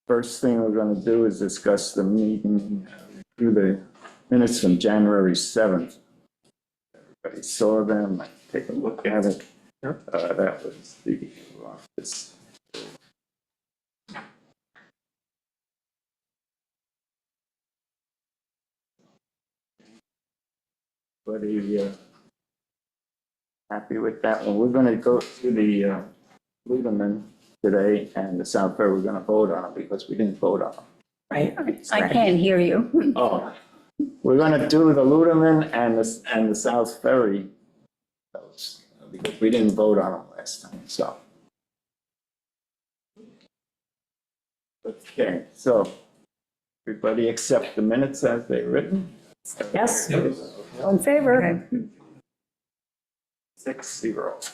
First thing we're going to do is discuss the meeting, do the minutes from January 7th. Everybody saw them, take a look at it. That was the office. Everybody happy with that one? We're going to go to the Ludeman today, and the South Ferry we're going to vote on because we didn't vote on them. Right. I can't hear you. Oh, we're going to do the Ludeman and the South Ferry votes, because we didn't vote on them last time, so. Okay, so everybody accept the minutes as they're written? Yes. All in favor? 6-0.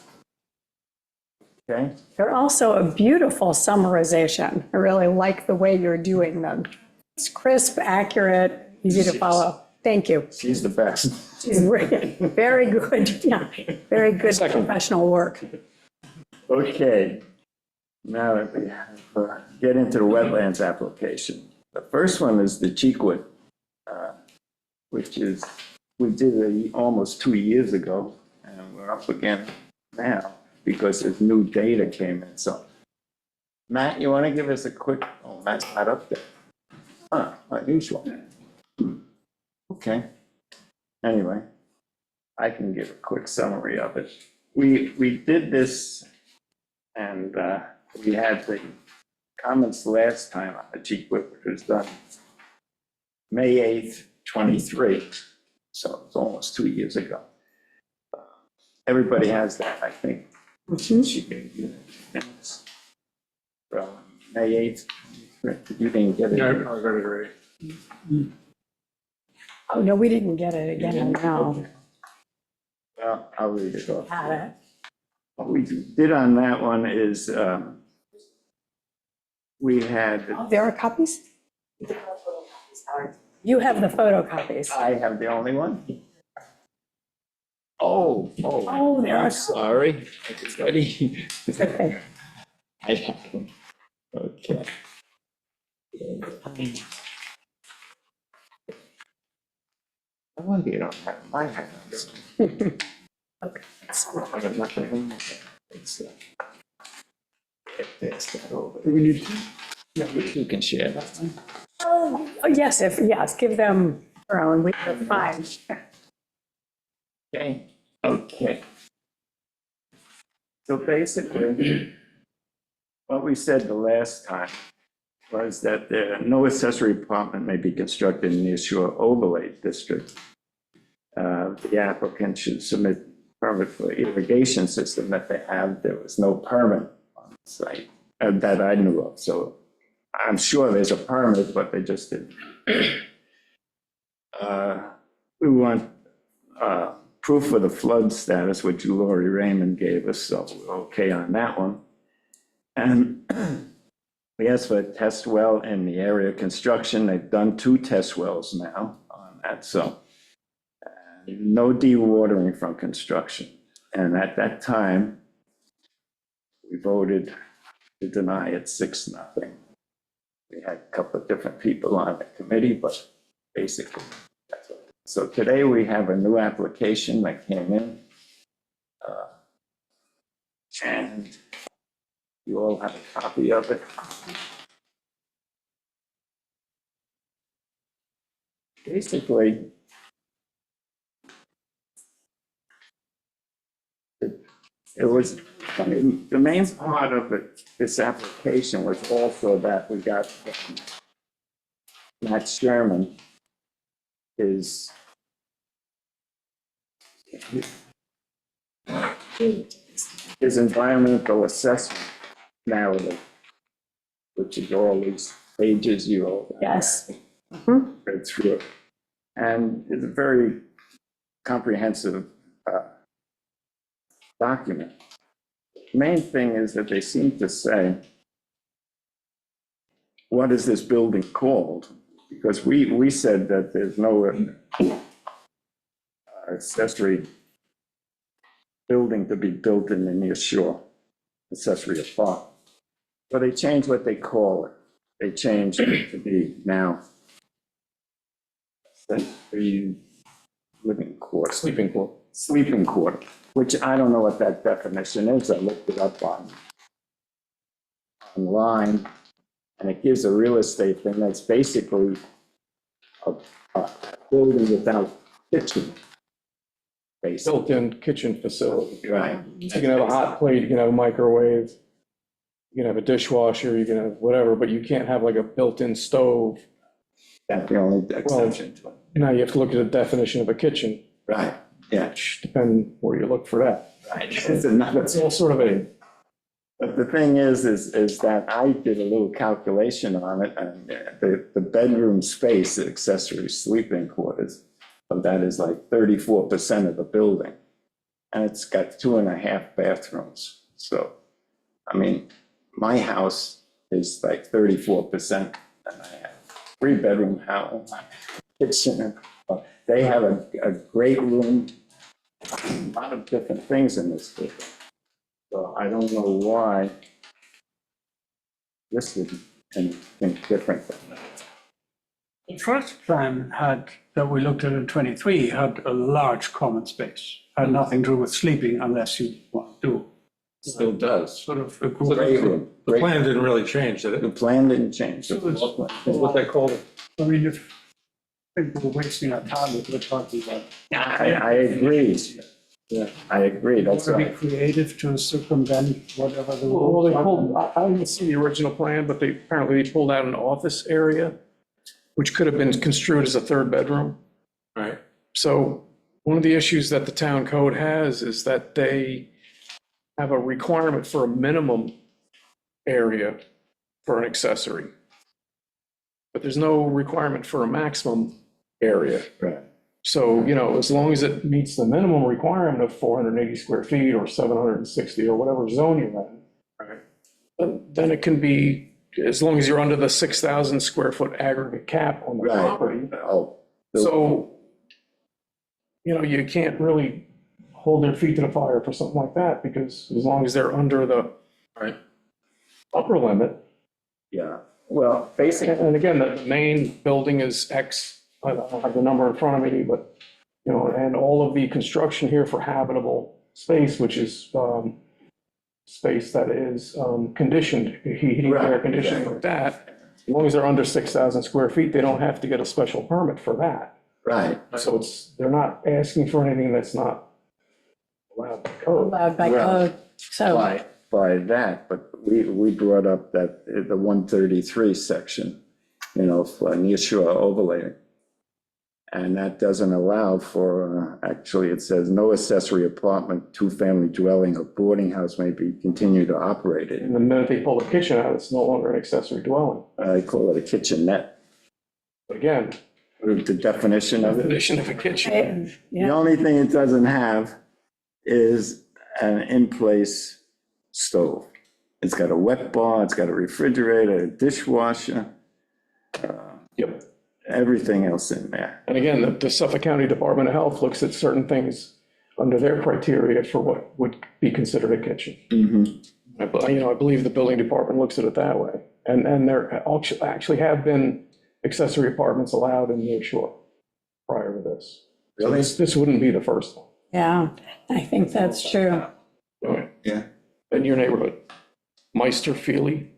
Okay, They're also a beautiful summarization. I really like the way you're doing them. It's crisp, accurate, easy to follow. Thank you. she's the best. Very good, yeah, very good professional work. Okay, now that we have, get into the wetlands application. The first one is the Cheekwood, which is, we did almost 2 years ago, and we're up again now because there's new data came in. So, Matt, you want to give us a quick, oh, Matt's not up there. Huh, unusual. Okay. Anyway, I can give a quick summary of it. We did this, and we had the comments last time on the Cheekwood, which was done May 8th, 23. So it's almost 2 years ago. Everybody has that, I think. She gave you the minutes from May 8th. You didn't get it. Yeah, I got it right. Oh, no, we didn't get it again, no. Well, I'll read it off. Had it. What we did on that one is we had, There are copies? You have the photocopies. I have the only one. Oh, there are. I'm sorry, everybody. Okay. I have them. Okay. I wonder you don't have my hands. Okay. I have nothing in there. It's, it's that over. Do we need to? Yeah, you can share that one. Oh, yes, give them their own, we have 5. Okay, okay. So basically, what we said the last time was that no accessory apartment may be constructed in the Shore Overlay District. The applicant should submit permit for irrigation system that they have. There was no permit on the site that I knew of. So I'm sure there's a permit, but they just didn't. We want proof of the flood status, which Lori Raymond gave us, so we're okay on that one. And we asked for a test well in the area of construction. They've done 2 test wells now on that, so no dewatering from construction. And at that time, we voted to deny it 6-0. We had a couple of different people on the committee, but basically that's what. So today we have a new application that came in. And you all have a copy of it. Basically, it was, the main part of it, this application was also that we got Matt Sherman, his environmental assessment narrative, which is all these pages you all Yes. read through it. And it's a very comprehensive document. The main thing is that they seem to say, what is this building called? Because we said that there's no accessory building to be built in the near shore, accessory apartment. So they changed what they call it. they changed it to be now accessory living quarter. Sleeping quarter, which I don't know what that definition is. I looked it up online, and it gives a real estate thing that's basically a building without kitchen. Basically. Built-in kitchen facility. Right. You can have a hot plate, you can have a microwave, you can have a dishwasher, you can have whatever, but you can't have like a built-in stove. That's the only exception to it. Now you have to look at the definition of a kitchen, Right, yeah, which depend where you look for that. right. It's another. It's all sort of a, But the thing is that I did a little calculation on it, and the bedroom space, the accessory sleeping quarters, of that is like 34% of the building. And it's got 2.5 bathrooms. So, I mean, my house is like 34%, and I have 3-bedroom house, kitchen. They have a great room, a lot of different things in this building. So I don't know why this is anything different than that. The first plan had, that we looked at in 23, had a large common space. Had nothing to do with sleeping unless you want to do Still does. sort of a So Great group. room. the plan didn't really change, did The it? plan didn't change. So it's- What they called it. I mean, if, I think we're wasting our time with what we're talking about. I agree. Yeah. I agree, that's Want to be right. creative to circumvent whatever the well, rules they are. pulled, I didn't see the original plan, but apparently they pulled out an office area, which could have been construed as a 3rd bedroom. Right. So one of the issues that the town code has is that they have a requirement for a minimum area for an accessory. But there's no requirement for a maximum area. Right. So, as long as it meets the minimum requirement of 480 square feet or 760 or whatever zone you're in, then it can be, as long as you're under the 6,000 square foot aggregate cap on the Right. property. Oh, So, you can't really hold their feet to the fire for something like that, because as long as they're under the Right. upper limit, yeah, well, basically, and again, the main building is X, I don't have the number in front of me, but, and all of the construction here for habitable space, which is space that is conditioned, heating, air Right, conditioning exactly. like that, as long as they're under 6,000 square feet, they don't have to get a special permit for that. right, So they're not asking for anything that's not allowed by code. Allowed by Well, code. So, by that, but we brought up that the 133 section, for near shore overlay. And that doesn't allow for, actually, it says no accessory apartment, 2-family dwelling or boarding house may be continued to operate it. And the minute they pull the kitchen out, it's no longer an accessory dwelling. I call it a kitchenette. But again, The definition of it. definition of a kitchen. The yeah, only thing it doesn't have is an in-place stove. It's got a wet bar, it's got a refrigerator, a dishwasher, Yep. everything else in there. And again, the Suffolk County Department of Health looks at certain things under their criteria for what would be considered a kitchen. I believe the building department looks at it that way. And there actually have been accessory apartments allowed in Near Shore prior to this. So Really? this wouldn't be the first one. yeah, I think that's true. Okay. Yeah. In your neighborhood, Meister Feely,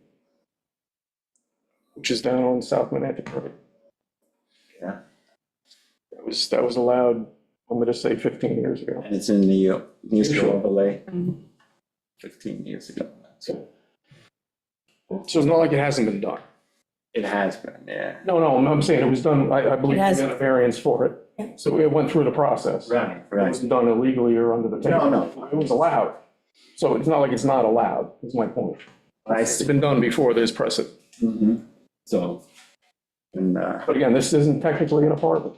which is down on South Manatee Road. Yeah. That was allowed, I'm going to say 15 years ago. And it's in the Near Shore overlay Mhm. 15 years ago. So it's not like it hasn't been done. It has been, yeah. No, I'm saying it was done, I believe It we has. got a variance for it. So it went through the process. Right, It right. wasn't done illegally or under the table. No. It was allowed. So it's not like it's not allowed, is my point. I It's see. been done before, there's precedent. So, and, But again, this isn't technically an apartment.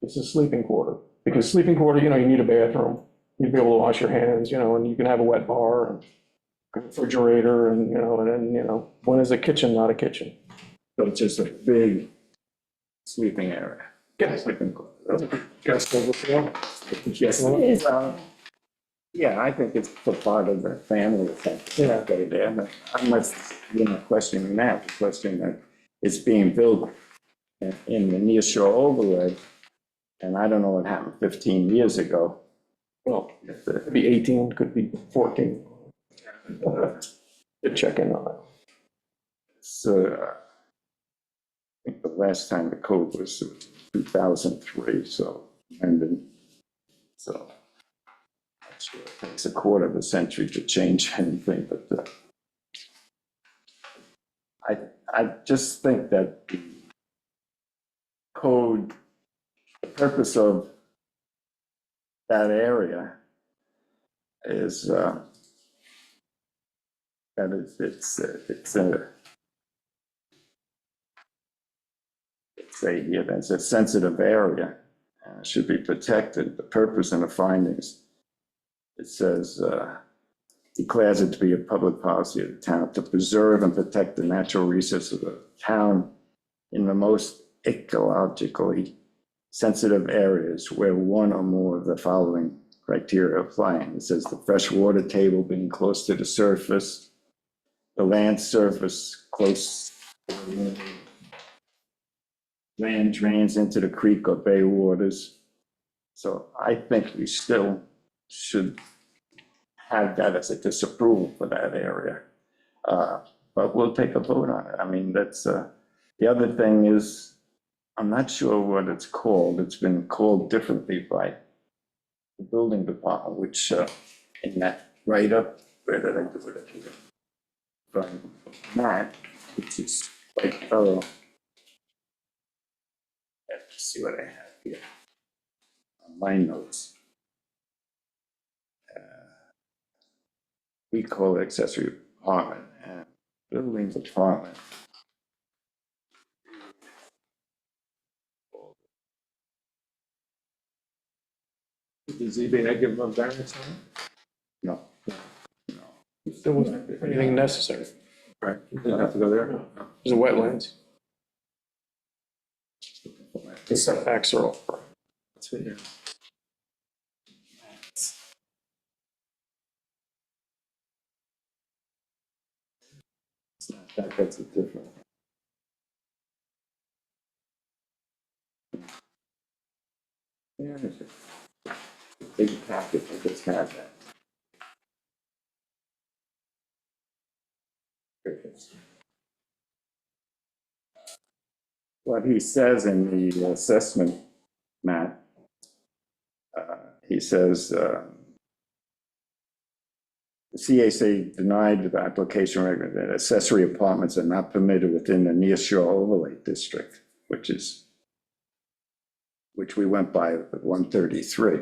It's a sleeping quarter. Because sleeping quarter, you need a bathroom. You'd be able to wash your hands, and you can have a wet bar and a refrigerator and, and then, one is a kitchen, not a kitchen. so it's just a big sleeping area. Yeah. Sleeping quarter. Guest overflow. Yes. Is- Yeah, I think it's a part of the family thing. Yeah. Go there. I'm not, questioning that, questioning that it's being built in the near shore overlay. And I don't know what happened 15 years ago. Well, If could be 18, could be 14. To check in on it. So, I think the last time the code was 2003, so, and then, so. I'm sure it takes a quarter of a century to change anything, but I just think that the code, the purpose of that area is that it's a sensitive area and it should be protected. The purpose and the findings, it says, declares it to be a public policy of the town to preserve and protect the natural resources of the town in the most ecologically sensitive areas where one or more of the following criteria apply. And it says the fresh water table being close to the surface, the land surface close to the land drains into the creek or bay waters. So I think we still should have that as a disapproval for that area. But we'll take a vote on it. I mean, that's, the other thing is, I'm not sure what it's called. It's been called differently by the building department, which, in that write-up, where did I do it? From Matt, which is quite thorough. Let's see what I have here on my notes. We call it accessory apartment and building department. Does ZBA give them a variance on it? No, There wasn't anything necessary. Right. You didn't have to go there? No. There's a wetlands. The setbacks are all. That's it, yeah. it's not that, that's a different. Yeah, it's a big packet, I just had that. Here it is. What he says in the assessment, Matt, he says, the CAC denied the application that accessory apartments are not permitted within the near shore overlay district, which we went by with 133.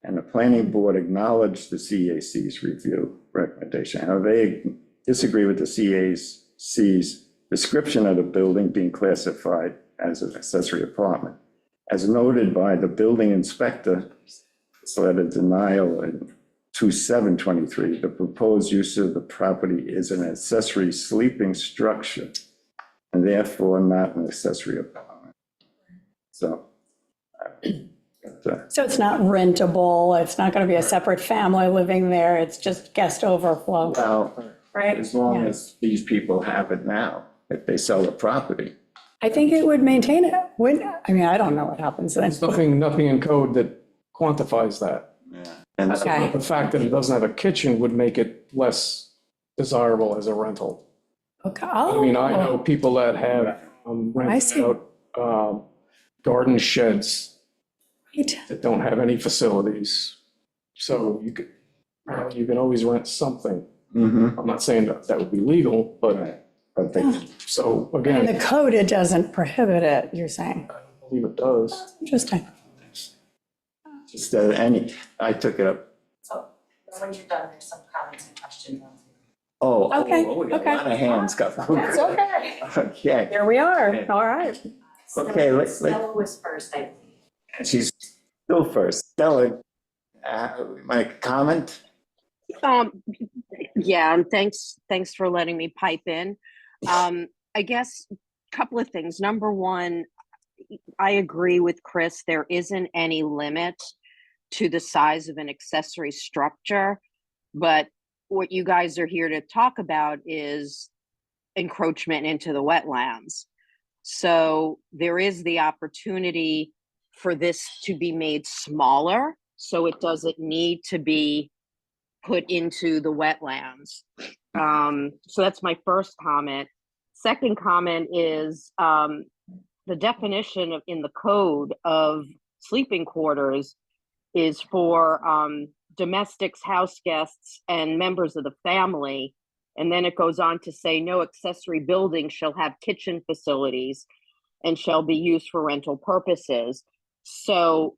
And the planning board acknowledged the CAC's review recommendation. Now, they disagree with the CAC's description of the building being classified as an accessory apartment. As noted by the building inspector, it's letter denial in 2723, the proposed use of the property is an accessory sleeping structure and therefore not an accessory apartment. So, So it's not rentable, it's not going to be a separate family living there, it's just guest overflow, well, right? as long Yeah. as these people have it now, if they sell the property. I think it would maintain it, wouldn't, I mean, I don't know what happens then. There's nothing in code that quantifies that. And so, Okay. The fact that it doesn't have a kitchen would make it less desirable as a rental. Okay, I mean, I oh, know people that have rented see. out garden sheds right. that don't have any facilities. So you can always rent something. mhm, I'm not saying that would be legal, but right. But they, so In again, the code, it doesn't prohibit it, you're saying. I believe it does. Interesting. just I took it up. So when you're done, there's some comments and questions on. Okay, We got a okay. lot of hands up. That's okay. Okay, Here we are, Okay. all right. Okay, let's- Stella was first, I believe. and she's still first. Stella, my comment? Yeah, and thanks for letting me pipe in. I guess a couple of things. Number one, I agree with Chris. There isn't any limit to the size of an accessory structure. But what you guys are here to talk about is encroachment into the wetlands. So there is the opportunity for this to be made smaller, so it doesn't need to be put into the wetlands. So that's my first comment. Second comment is the definition of in the code of sleeping quarters is for domestics, house guests, and members of the family. And then it goes on to say no accessory building shall have kitchen facilities and shall be used for rental purposes. So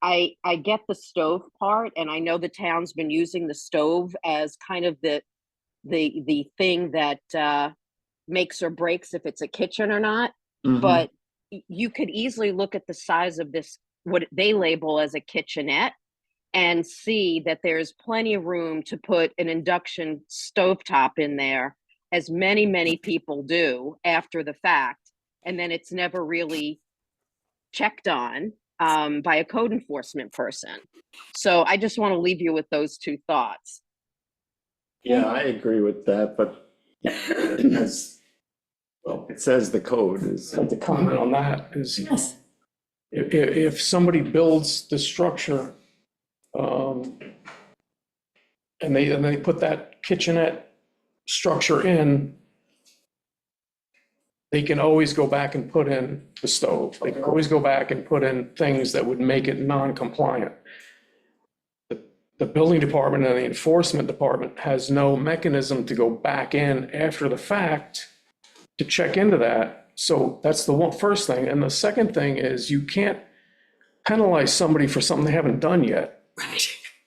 I get the stove part, and I know the town's been using the stove as kind of the thing that makes or breaks if it's a kitchen or not. But you could easily look at the size of this, what they label as a kitchenette, and see that there's plenty of room to put an induction stovetop in there, as many people do after the fact, and then it's never really checked on by a code enforcement person. So I just want to leave you with those two thoughts. Yeah, I agree with that, but well, it says the code is. The comment on that is if somebody builds the structure and they put that kitchenette structure in, they can always go back and put in the stove. They can always go back and put in things that would make it non-compliant. The building department and the enforcement department has no mechanism to go back in after the fact to check into that. So that's the first thing. And the second thing is you can't penalize somebody for something they haven't done yet.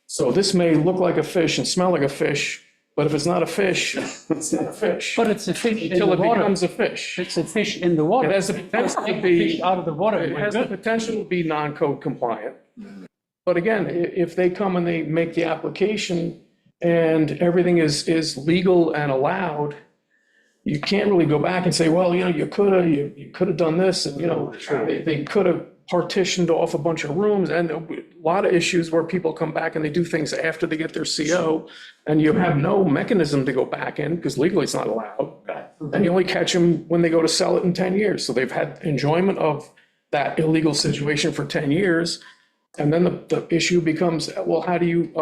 So this may look like a fish and smell like a fish, but if it's not a fish, it's not a fish. But it's a fish in the Until it water. becomes a fish. It's a fish in the water. It has the potential to be. Fish out of the water. It has the potential to be non-code compliant. But again, if they come and they make the application and everything is legal and allowed, you can't really go back and say, well, you could have done this, and, they could have partitioned off a bunch of rooms, and a lot of issues where people come back and they do things after they get their CO, and you have no mechanism to go back in, because legally it's not allowed. And you only catch them when they go to sell it in 10 years. So they've had enjoyment of that illegal situation for 10 years. And then the issue becomes, well, how do you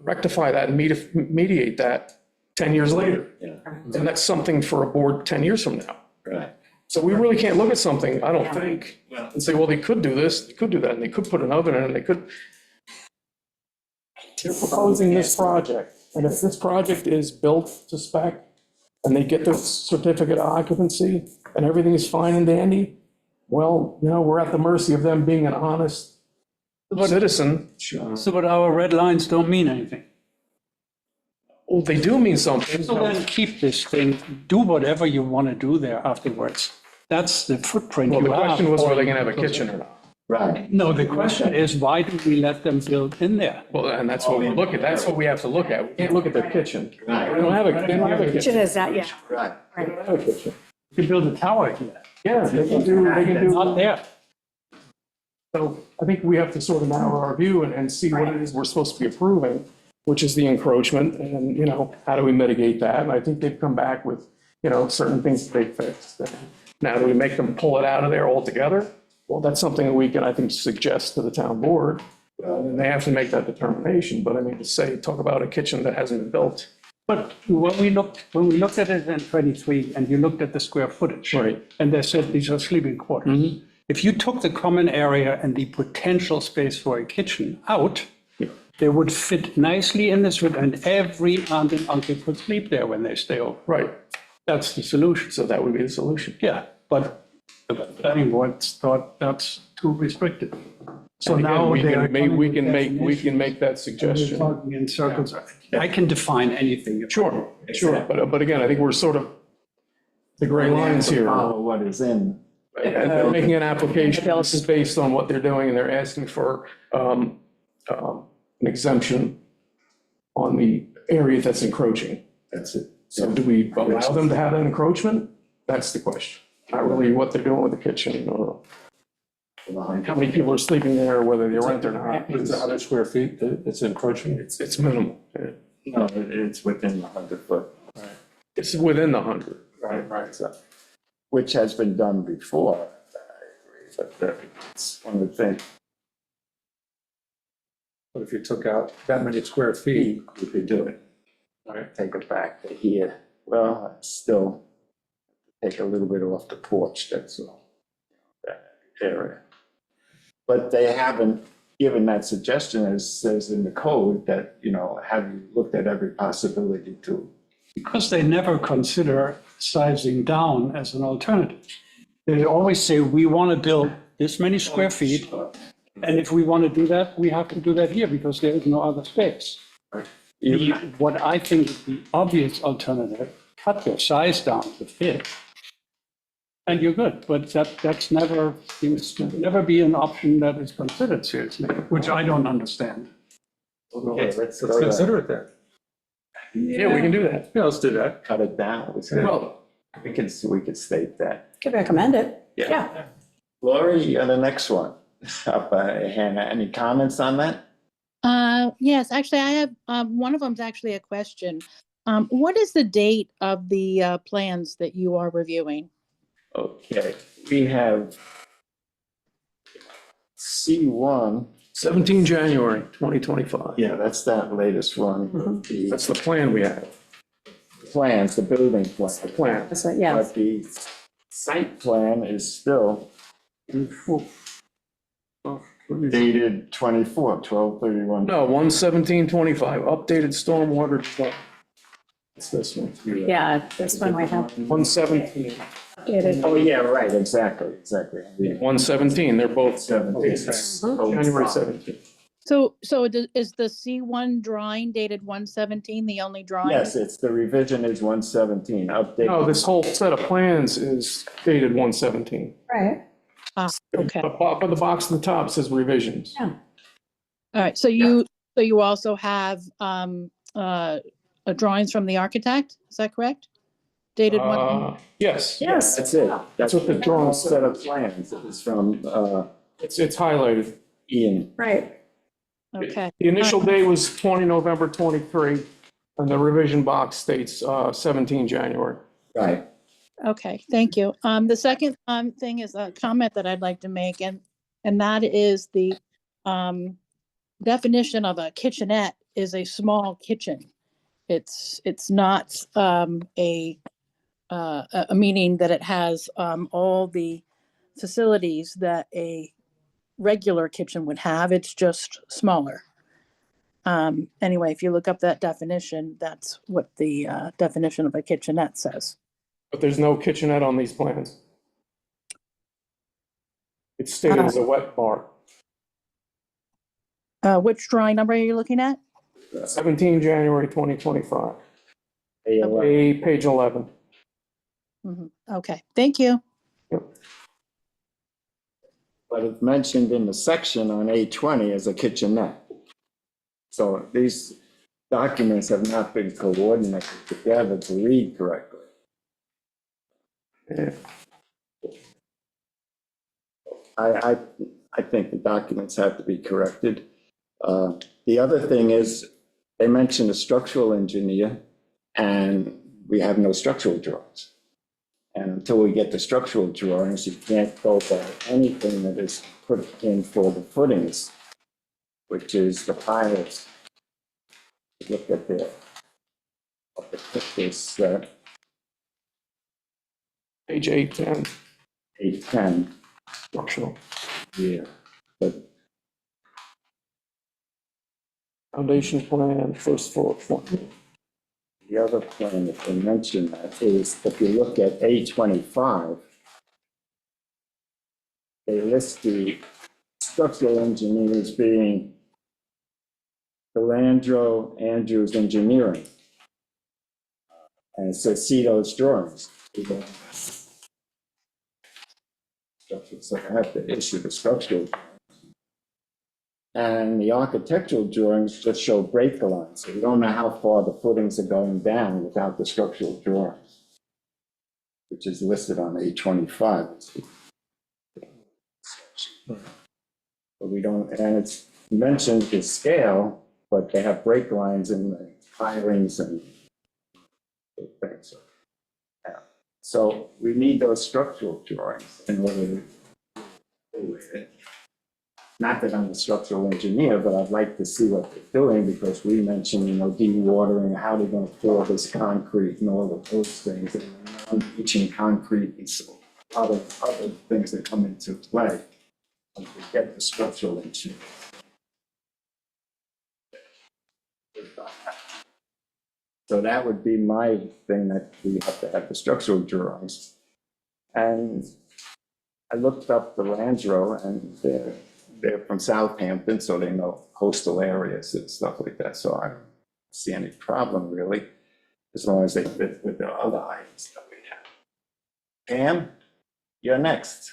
rectify that and mediate that 10 years later? And that's something for a board 10 years from now. Right. So we really can't look at something, I don't think, and say, well, they could do this, they could do that, and they could put an oven in, and they could. They're proposing this project, and if this project is built to spec, and they get their certificate of occupancy, and everything is fine and dandy, well, we're at the mercy of them being an honest citizen. So, but our red lines don't mean anything. Well, they do mean something. So then keep this thing, do whatever you want to do there afterwards. That's the footprint Well, you the have. question was, were they gonna have a kitchen or not? Right. No, the question is, why do we let them build in there? Well, and that's what we look at, that's what we have to look at. We can't look at their kitchen. They don't have a Kitchen kitchen. is that, yeah. Right. They don't have a kitchen. You can build a tower here. Yeah, they can do. Not there. So I think we have to sort of narrow our view and see what it is we're supposed to be approving, which is the encroachment, and, how do we mitigate that? And I think they've come back with, certain things that they fixed. Now, do we make them pull it out of there altogether? Well, that's something that we can, I think, suggest to the town board, and they have to make that determination. But I mean, talk about a kitchen that hasn't been built. But when we looked at it in 23, and you looked at the square footage. Right. And they said these are sleeping quarters. If you took the common area and the potential space for a kitchen out, they would fit nicely in this, and every aunt and uncle could sleep there when they stay over. Right. That's the solution. So that would be the solution. Yeah, but the planning board thought that's too restricted. So And again, now we they can are make- coming we with can make that definitions, and we're suggestion. talking in circles. I can define anything. Sure. But again, I think we're sort of the gray lines here. Follow what is in. And they're making an application, this is based on what they're doing, and they're asking for an exemption on the area that's encroaching. That's it. So do we allow them to have an encroachment? That's the question. Not really what they're doing with the kitchen or. how many people are sleeping there, whether they rent or not. It's 100 square feet, it's encroaching. It's minimal. Yeah. No, it's within the 100-foot, It's within the 100. Right. so, which has been done before. I agree, but it's one of the things But if you took out that many square feet, we could do it. right? Take it back to here. Well, still take a little bit off the porch, that's all. That area. But they haven't given that suggestion, as says in the code, that, have you looked at every possibility to? Because they never consider sizing down as an alternative. They always say, we want to build this many square feet, and if we want to do that, we have to do that here because there is no other space. What I think is the obvious alternative, cut your size down to fit, and you're good. But that's never, seems to never be an option that is considered seriously, which I don't understand. Okay, Let's consider it then. Yeah, we can do that. Yeah, let's do that. Cut it down. Well, We could state that. Could recommend it. Yeah. Yeah. Lori, you're the next one. Up, Hannah, any comments on that? Yes, actually, I have, one of them's actually a question. What is the date of the plans that you are reviewing? Okay, we have C1. 17 January 2025. Yeah, that's that latest one. The That's the plan we have. plans, the building The plan. plan. That's it, yes. But the site plan is still dated 12/31. No, 1/17/25, updated stormwater design. It's this one. Yeah, this one we have 1/17, dated. Oh, yeah, right, exactly. 1/17, they're both 17. January 17th. So is the C1 drawing dated 1/17 the only drawing? Yes, it's, the revision is 117, update. No, this whole set of plans is dated 1/17. Right. Okay, But the box at the top says revisions. Yeah. all right, so you also have, drawings from the architect, is that correct? Dated one, Yes, Yes. That's it. That's what the drawing set of plans. It was from it's highlighted. Ian. Right. okay. The initial date was 20 November 23, and the revision box states 17 January. Right. Okay, thank you. The second thing is a comment that I'd like to make, and that is the definition of a kitchenette is a small kitchen. It's not a meaning that it has all the facilities that a regular kitchen would have. It's just smaller. Anyway, if you look up that definition, that's what the definition of a kitchenette says. But there's no kitchenette on these plans. It's stated as a wet bar. Which drawing number are you looking at? 17 January 2025, A11. page 11. Mhm. Okay, thank you. But it's mentioned in the section on A20 as a kitchenette. So these documents have not been coordinated together to read correctly. Yeah. I think the documents have to be corrected. The other thing is, they mentioned a structural engineer, and we have no structural drawings. And until we get the structural drawings, you can't go by anything that is put in for the footings, which is the piles. Look at this, Page 810, 810. structural. Yeah. But Foundation plan, first floor plan. the other plan that they mentioned that is, if you look at A25, they list the structural engineers being Delandro Andrews Engineering. And it says, see those drawings. So I have to issue the structural drawings. And the architectural drawings just show break lines, so you don't know how far the footings are going down without the structural drawings, which is listed on A25. But we don't, and it's mentioned the scale, but they have break lines in the pilings and things. Yeah. So we need those structural drawings in order to do with it. Not that I'm a structural engineer, but I'd like to see what they're doing, because we mentioned, dewatering, how they're gonna pour this concrete and all of those things, and leaching concrete, and so other things that come into play when we get the structural engineering. So that would be my thing, that we have to have the structural drawings. And I looked up the Landro, and they're from Southampton, so they know coastal areas and stuff like that. So I don't see any problem really, as long as they fit with the other items that we have. Pam, you're next.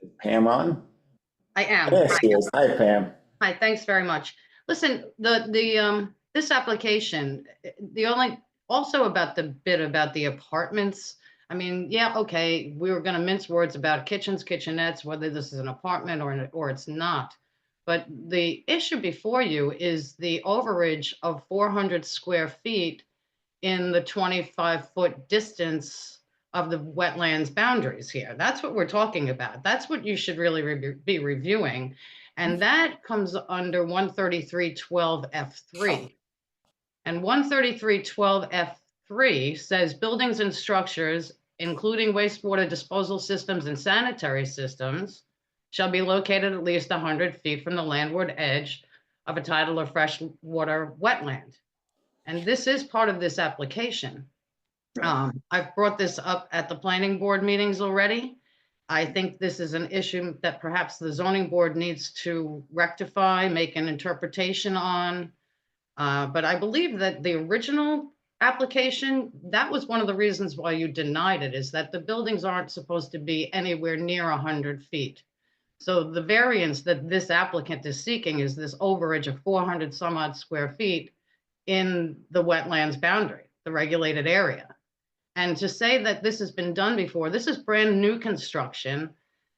Is Pam on? I am. Yes, she is. Hi, Pam. Hi, thanks very much. Listen, this application, also about the bit about the apartments. I mean, yeah, okay, we were gonna mince words about kitchens, kitchenettes, whether this is an apartment or it's not. But the issue before you is the overage of 400 square feet in the 25-foot distance of the wetlands boundaries here. That's what we're talking about. That's what you should really be reviewing. And that comes under 133.12 F3. And 133.12 F3 says buildings and structures, including wastewater disposal systems and sanitary systems, shall be located at least 100 feet from the landward edge of a tidal or freshwater wetland. And this is part of this application. I've brought this up at the planning board meetings already. I think this is an issue that perhaps the zoning board needs to rectify, make an interpretation on. But I believe that the original application, that was one of the reasons why you denied it, is that the buildings aren't supposed to be anywhere near 100 feet. So the variance that this applicant is seeking is this overage of 400 some odd square feet in the wetlands boundary, the regulated area. And to say that this has been done before, this is brand new construction.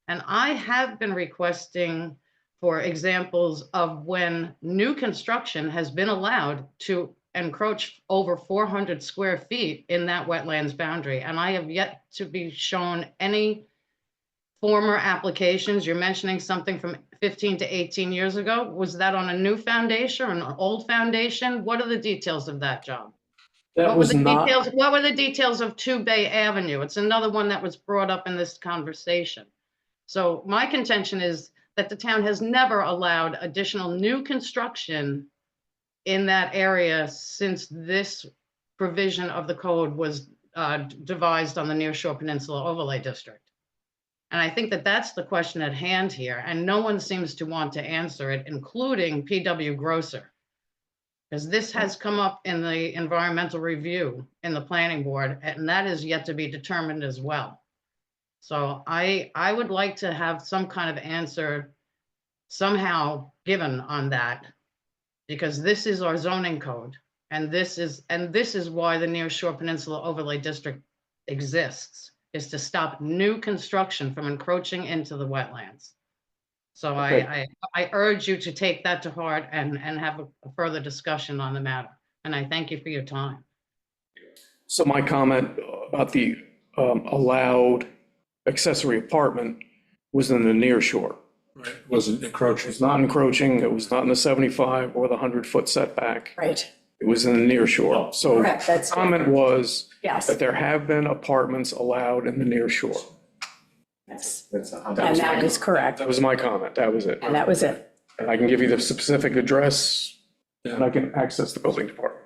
And I have been requesting for examples of when new construction has been allowed to encroach over 400 square feet in that wetlands boundary. And I have yet to be shown any former applications. You're mentioning something from 15 to 18 years ago. Was that on a new foundation or an old foundation? What are the details of that job? That was not, What were the details of 2 Bay Avenue? It's another one that was brought up in this conversation. So my contention is that the town has never allowed additional new construction in that area since this provision of the code was devised on the Nearshore Peninsula Overlay District. And I think that that's the question at hand here, and no one seems to want to answer it, including PW Grosser. Because this has come up in the environmental review in the planning board, and that is yet to be determined as well. So I would like to have some kind of answer somehow given on that, because this is our zoning code, and this is why the Nearshore Peninsula Overlay District exists, is to stop new construction from encroaching into the wetlands. So Okay. I urge you to take that to heart and have a further discussion on the matter. And I thank you for your time. so my comment about the allowed accessory apartment was in the near shore. Right, wasn't encroaching. It's not encroaching, it was not in the 75 or the 100-foot setback. Right. It was in the near shore. So Correct, that's the comment was Yes. that there have been apartments allowed in the near shore. Yes. That's And that is correct. That was my comment, that was it. And that was it. And I can give you the specific address, and I can access the building department.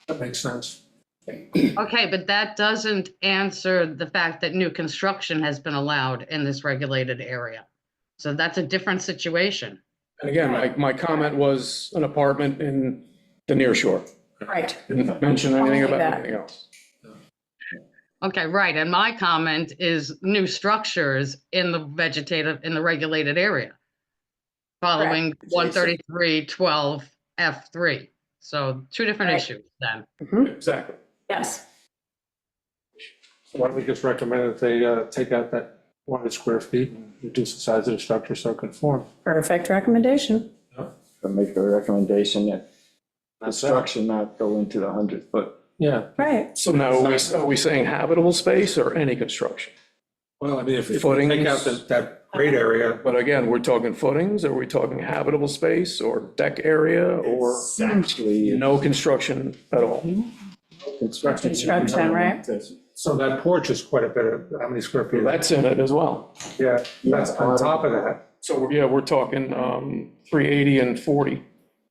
That makes sense. Okay, but that doesn't answer the fact that new construction has been allowed in this regulated area. So that's a different situation. And again, my comment was an apartment in the near shore. Right. Didn't mention anything Only about that. anything else. Okay, right. And my comment is new structures in the regulated area, following Correct. 133.12 F3. So 2 different Right. issues then. Exactly. Yes. So why don't we just recommend that they take out that 400 square feet and reduce the size of the structure so it conform. Perfect recommendation. I make a recommendation that the structure not go into the 100-foot. Yeah, Right. So now, are we saying habitable space or any construction? well, I mean, if you take out that grade area, But again, we're talking footings, are we talking habitable space or deck area or It's actually no construction at all? construction. Construction, right? so that porch is quite a bit of, how many square feet? That's in it as well. Yeah, that's on top of that. So, yeah, we're talking 380 and 40,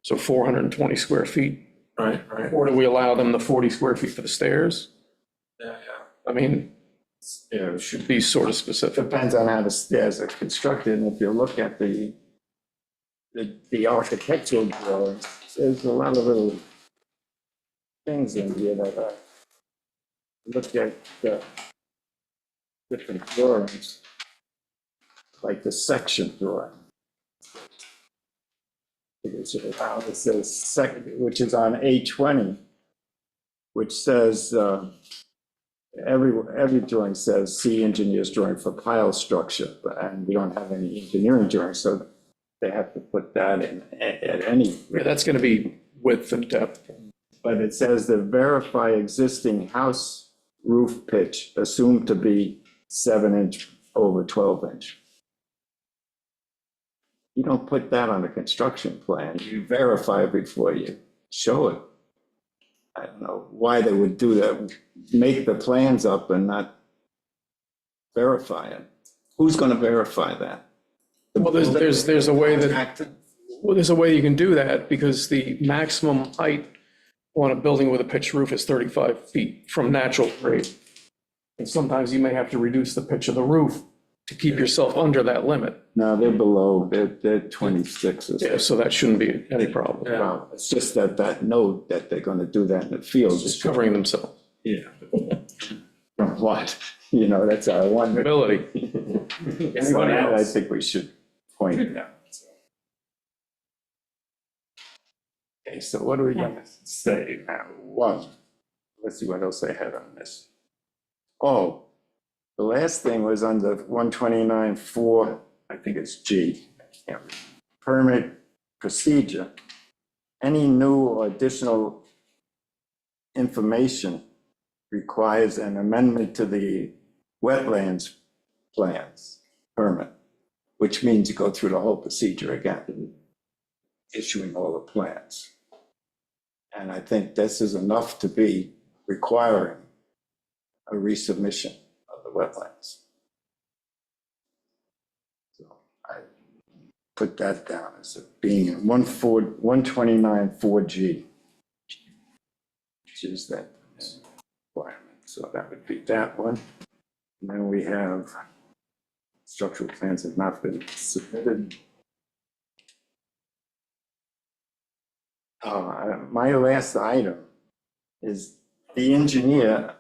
so 420 square feet. Right, right. Or do we allow them the 40 square feet for the stairs? Yeah, I mean, Yeah, it should be sort of specific. depends on how the stairs are constructed, and if you look at the architectural drawings, there's a lot of little things in here that are, look at the different drawings, like the section drawing. It says second, which is on A20, which says, every drawing says, see engineer's drawing for pile structure, and we don't have any engineering drawing, so they have to put that in at any, Yeah, that's going to be width and depth. but it says to verify existing house roof pitch assumed to be 7-inch over 12-inch. You don't put that on a construction plan, you verify before you show it. I don't know why they would do that, make the plans up and not verify it. Who's gonna verify that? Well, there's a way that, well, there's a way you can do that because the maximum height on a building with a pitched roof is 35 feet from natural grade. And sometimes you may have to reduce the pitch of the roof to keep yourself under that limit. No, they're below, they're 26 or Yeah, so. so that shouldn't be any problem. Well, it's just that note that they're gonna do that in the field. Just covering themselves. Yeah. From what? You know, that's our one. Ability. Anybody else? I think we should point it out. Okay, so what are we gonna say now? One, let's see what else I had on this. Oh, the last thing was under 129.4, I think it's G. I can't read. Permit procedure. Any new or additional information requires an amendment to the wetlands plans permit, which means you go through the whole procedure again, issuing all the plans. And I think this is enough to be requiring a resubmission of the wetlands. So I put that down as being in 129.4G, which is that requirement. So that would be that one. And then we have structural plans have not been submitted. My last item is the engineer.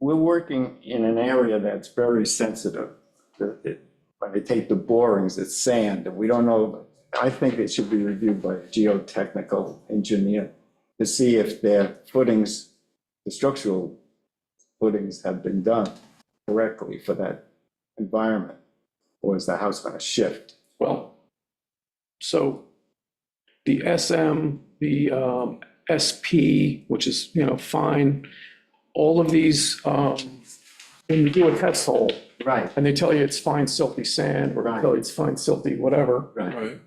We're working in an area that's very sensitive. When they take the borings, it's sand, and we don't know. I think it should be reviewed by a geotechnical engineer to see if their footings, the structural footings have been done correctly for that environment, or is the house going to shift? Well, so the SM, the SP, which is, fine, all of these, when you do a test hole, Right. and they tell you it's fine silty sand, or they Right. tell you it's fine silty whatever, Right.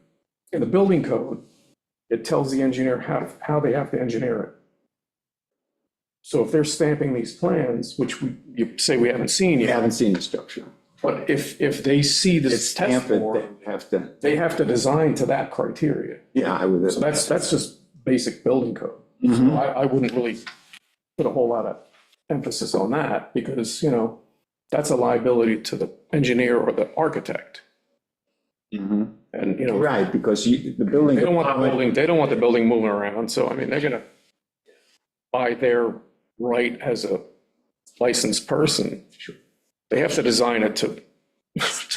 in the building code, it tells the engineer how they have to engineer it. So if they're stamping these plans, which you say we haven't seen You yet, haven't seen the structure. but if they see It's this test stamped, form, they have to, they have to design to that criteria. yeah, I would. So that's just basic building code. Mhm. So I wouldn't really put a whole lot of emphasis on that because, that's a liability to the engineer or the architect. Mhm. And, Right, because the building. they don't want the building moving around. So, I mean, they're gonna, by their right as a licensed person, they have to design it to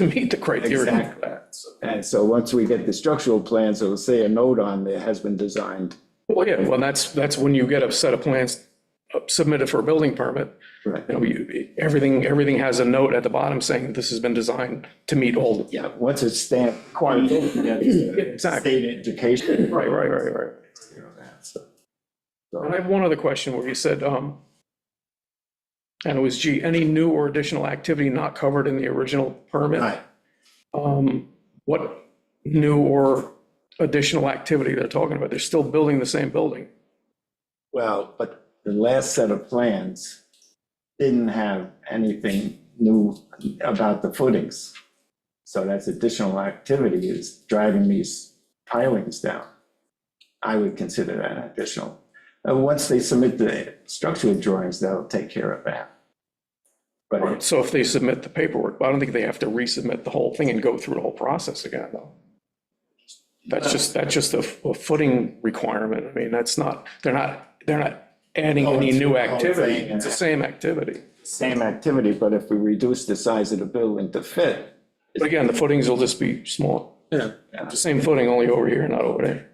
meet the criteria. Exactly. And so once we get the structural plans, it'll say a note on there has been designed. Well, yeah, well, that's when you get a set of plans submitted for a building permit, Right. you know, everything has a note at the bottom saying this has been designed to meet all the. Yeah, once it's stamped, Exactly. state education. Right. You know, that, so. And I have one other question where you said, and it was G, any new or additional activity not covered in the original permit? Right. What new or additional activity they're talking about? They're still building the same building. Well, but the last set of plans didn't have anything new about the footings. So that's additional activity is driving these pilings down. I would consider that additional. Once they submit the structural drawings, they'll take care of that. But So if they submit the paperwork, I don't think they have to resubmit the whole thing and go through the whole process again, though. That's just a footing requirement. I mean, they're not adding any new activity. It's the same activity. same activity, but if we reduce the size of the building to fit. But again, the footings will just be small. Yeah. The same footing, only over here, not over there.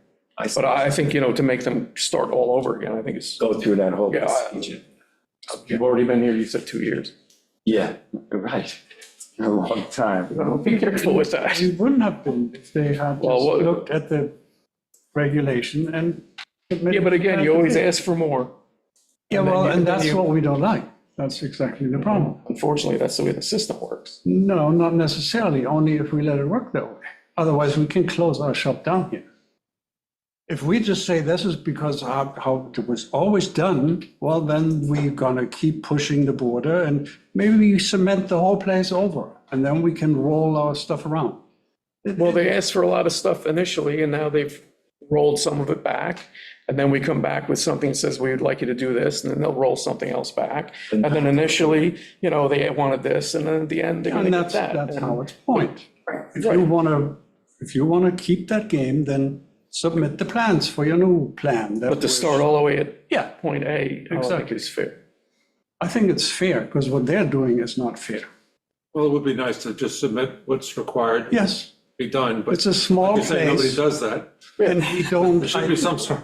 But I think, to make them start all over again, I think it's, Go through that whole Yeah, procedure. you've already been here, you said 2 years. Yeah, right. A long time. Be careful with that. We wouldn't have been if they had Well, just what- looked at the regulation and. Yeah, but again, you always ask for more. Yeah, and then well, you- and then that's you- what we don't like. That's exactly the problem. Unfortunately, that's the way the system works. No, not necessarily, only if we let it work that way. Otherwise, we can close our shop down here. If we just say this is because how it was always done, well, then we're gonna keep pushing the border and maybe we cement the whole place over and then we can roll our stuff around. Well, they asked for a lot of stuff initially, and now they've rolled some of it back. And then we come back with something that says, we would like you to do this, and then they'll roll something else back. And then initially, they wanted this, and then at the end, they're gonna And get that. that's how it's point. If you wanna keep that game, then submit the plans for your new plan. But to start all the way at Yeah, point A, I don't think Exactly. is fair. I think it's fair, because what they're doing is not fair. Well, it would be nice to just submit what's required. Yes, Be done, but it's a small you say nobody place, does that. and we don't. There should be some sort,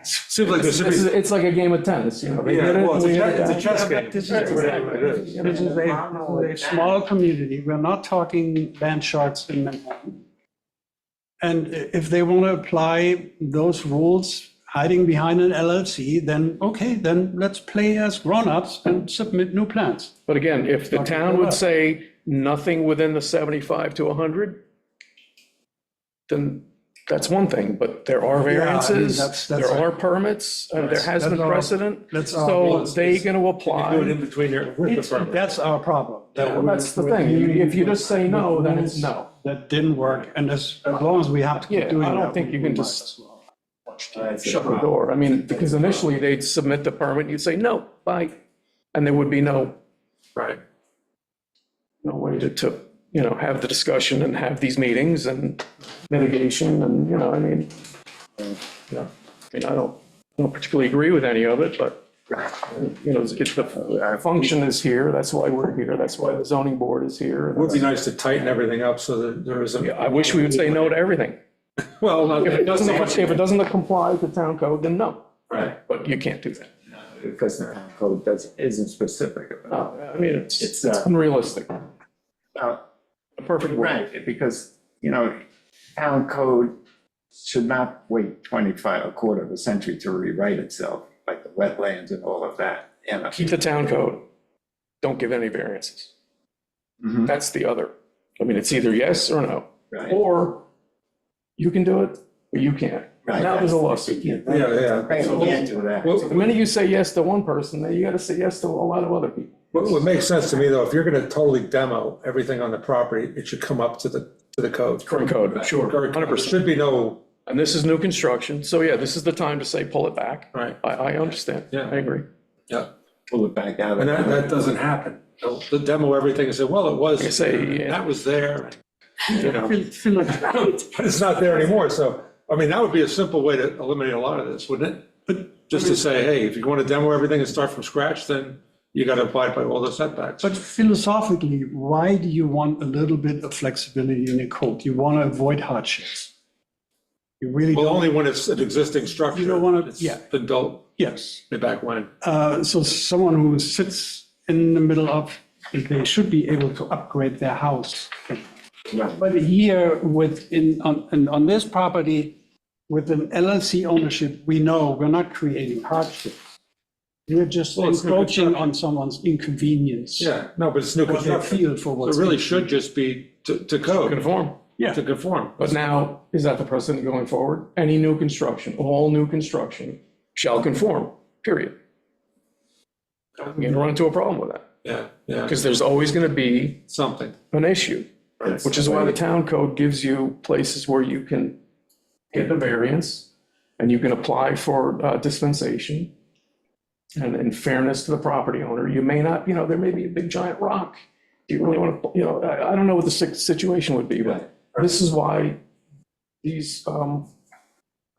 seems like there should be. It's like a game of tennis, They Yeah, get it, well, it's we a get chess- it. it's a chess game. This is That's exactly what it is. This is a small community, we're not talking land charts in Manhattan. And if they want to apply those rules hiding behind an LLC, then, okay, then let's play as grown-ups and submit new plans. But again, if the town would say nothing within the 75 to 100, then that's one thing, but there are Yeah, I mean, variances, that's- there are permits, and there has been That's our- precedent. that's our- So they going to Do it apply. in between your, with the permit. That's our problem. Well, that's the thing. If you just say no, then it's no. That didn't work, and as long as we have to keep Yeah, doing that. I don't think you we can might just as well. shut the door. I mean, because initially they'd submit the permit, and you'd say, no, bye. And there would be no Right. way to have the discussion and have these meetings and mitigation and, I don't particularly agree with any of it, but, the function is here, that's why we're here, that's why the zoning board is here. It would be nice to tighten everything up so that there isn't. I wish we would say no to everything. Well, not. If it doesn't comply with the town code, then no. Right. But you can't do that. Because the code isn't specific about No, I mean, it's It's, unrealistic. it. Well, A perfect world. right, because, town code should not wait a quarter of a century to rewrite itself, like the wetlands and all of that, Keep the town code. Don't give any variances. Mhm. That's the other. I mean, it's either yes or no. Right. Or you can do it, or you can't. Right. Now there's a lawsuit. Yeah. Right, we can't do that. Well, The minute you say yes to one person, then you got to say yes to a lot of other people. what makes sense to me, though, if you're gonna totally demo everything on the property, it should come up to the code. Current code, sure, There 100%. should be no, And this is new construction, so yeah, this is the time to say, pull it back. right, I understand. Yeah. I agree. yeah, Pull it back out. and that doesn't happen. They'll demo everything and say, well, it was, Like I say, yeah. that was there, Feel like- but it's not there anymore, so, I mean, that would be a simple way to eliminate a lot of this, wouldn't it? But Just to say, hey, if you wanna demo everything and start from scratch, then you gotta abide by all the setbacks. But philosophically, why do you want a little bit of flexibility in the code? You want to avoid hardships. You really Well, don't. only when it's an existing structure. You don't wanna- It's yeah. been built Yes. way back when. So someone who sits in the middle of, they should be able to upgrade their house. But here on this property, with an LLC ownership, we know we're not creating hardship. We're just Well, it's new encroaching construction. on someone's inconvenience. Yeah, no, but it's new What they construction. feel for So what's. it really should just be to code, Conform. Yeah. to conform. But now, is that the precedent going forward? Any new construction, all new construction shall conform, period. You're gonna run into a problem with that, Yeah, because there's always gonna be something. an issue, which is why the town code gives you places where you can get the variance, and you can apply for dispensation. And in fairness to the property owner, you may not, there may be a big giant rock. Do you really want to, I don't know what the situation would be, but this is why these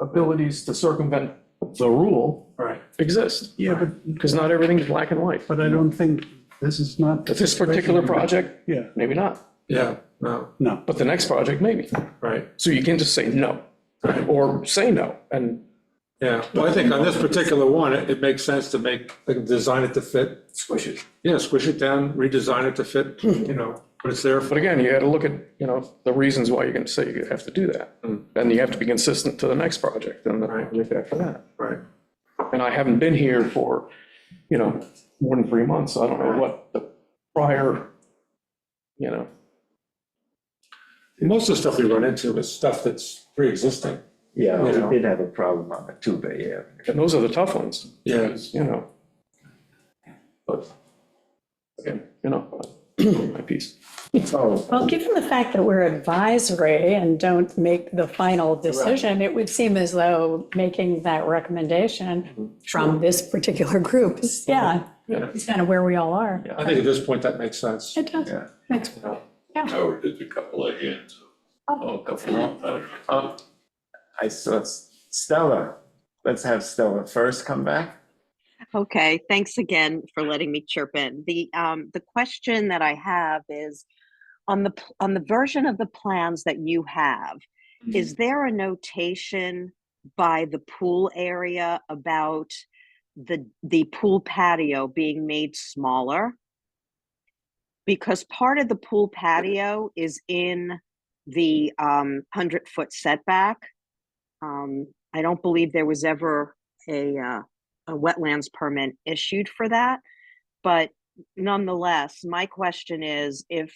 abilities to circumvent the rule Right. exist. Yeah, but, Because not everything is black and white. but I don't think this is not. But this particular project, Yeah, maybe not. Yeah, no, no. But the next project, maybe. right. So you can just say no, or say no, and Yeah, well, I think on this particular one, it makes sense to design it to fit. squish it. Yeah, squish it down, redesign it to fit, but it's there. But again, you got to look at, the reasons why you're going to say you have to do that. And you have to be consistent to the next project and the project after that. Right. And I haven't been here for, more than 3 months. So I don't know what the prior, Most of the stuff we run into is stuff that's pre-existing. Yeah, You know. we did have a problem on the 2 Bay Avenue. and those are the tough ones. Yeah. because, But again, my piece. So, Well, given the fact that we're advisory and don't make the final decision, it would seem as though making that recommendation from this particular group is, Yeah. is kind of where we all are. I think at this point, that makes sense. It does. yeah. Makes- Howard did a couple of hands. Oh, a couple more. I saw Stella. Let's have Stella first come back. Okay, thanks again for letting me chirp in. The question that I have is on the version of the plans that you have, is there a notation by the pool area about the pool patio being made smaller? Because part of the pool patio is in the 100-foot setback. I don't believe there was ever a wetlands permit issued for that. But nonetheless, my question is, if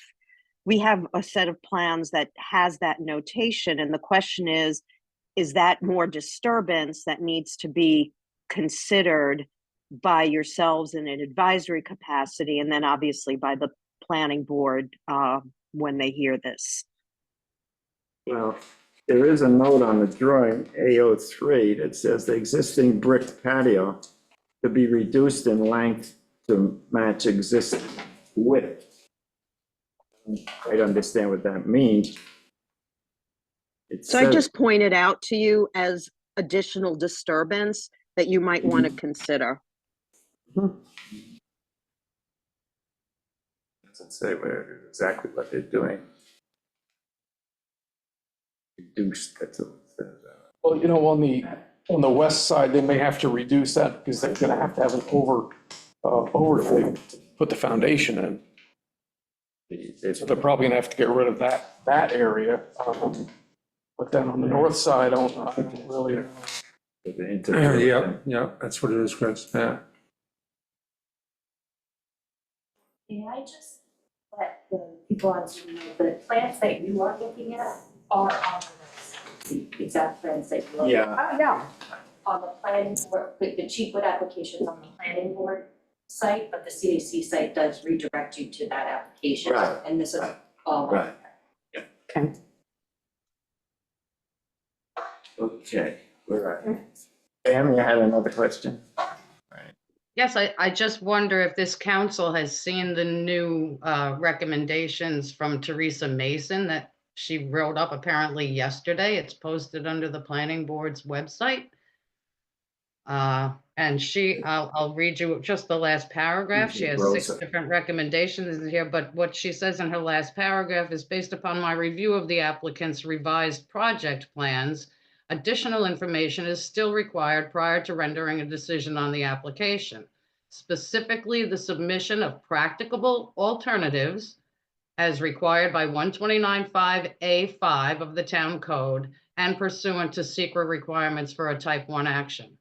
we have a set of plans that has that notation, and the question is that more disturbance that needs to be considered by yourselves in an advisory capacity, and then obviously by the planning board when they hear this? Well, there is a note on the drawing, A03, that says the existing brick patio to be reduced in length to match existing width. I don't understand what that means. It So I says- just pointed out to you as additional disturbance that you might want to consider. Doesn't say exactly what they're doing. Reduced, that's what it says. Well, on the west side, they may have to reduce that because they're gonna have to have an overlay to put the foundation in. So they're probably gonna have to get rid of that area. But then on the north side, I don't really. Yeah, that's what it is, Chris. Yeah. May I just let the people on Zoom know the plans that you are looking at are on the exact plans that you are. Yeah. Yeah. On the planning board, the Cheapwood application's on the planning board site, but the CAC site does redirect you to that application. Right. And this is all. Right. Okay. Okay, we're right. Pam, you had another question? Yes, I just wonder if this council has seen the new recommendations from Teresa Mason that she wrote up apparently yesterday. It's posted under the planning board's website. And I'll read you just the last paragraph. She has 6 Rosa. different recommendations in here, but what she says in her last paragraph is based upon my review of the applicant's revised project plans. additional information is still required prior to rendering a decision on the application. Specifically, the submission of practicable alternatives as required by 129.5A5 of the town code and pursuant to secret requirements for a type 1 action.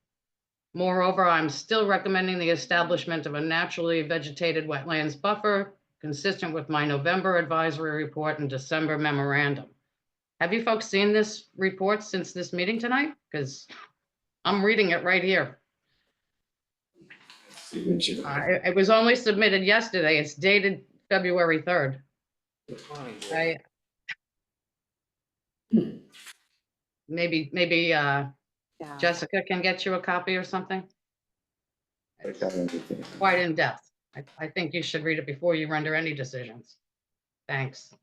Moreover, I'm still recommending the establishment of a naturally vegetated wetlands buffer consistent with my November advisory report and December memorandum. Have you folks seen this report since this meeting tonight? Because I'm reading it right here. It was only submitted yesterday. It's dated February 3rd. Maybe Jessica can get you a copy or something. It's quite in depth. I think you should read it before you render any decisions. Thanks.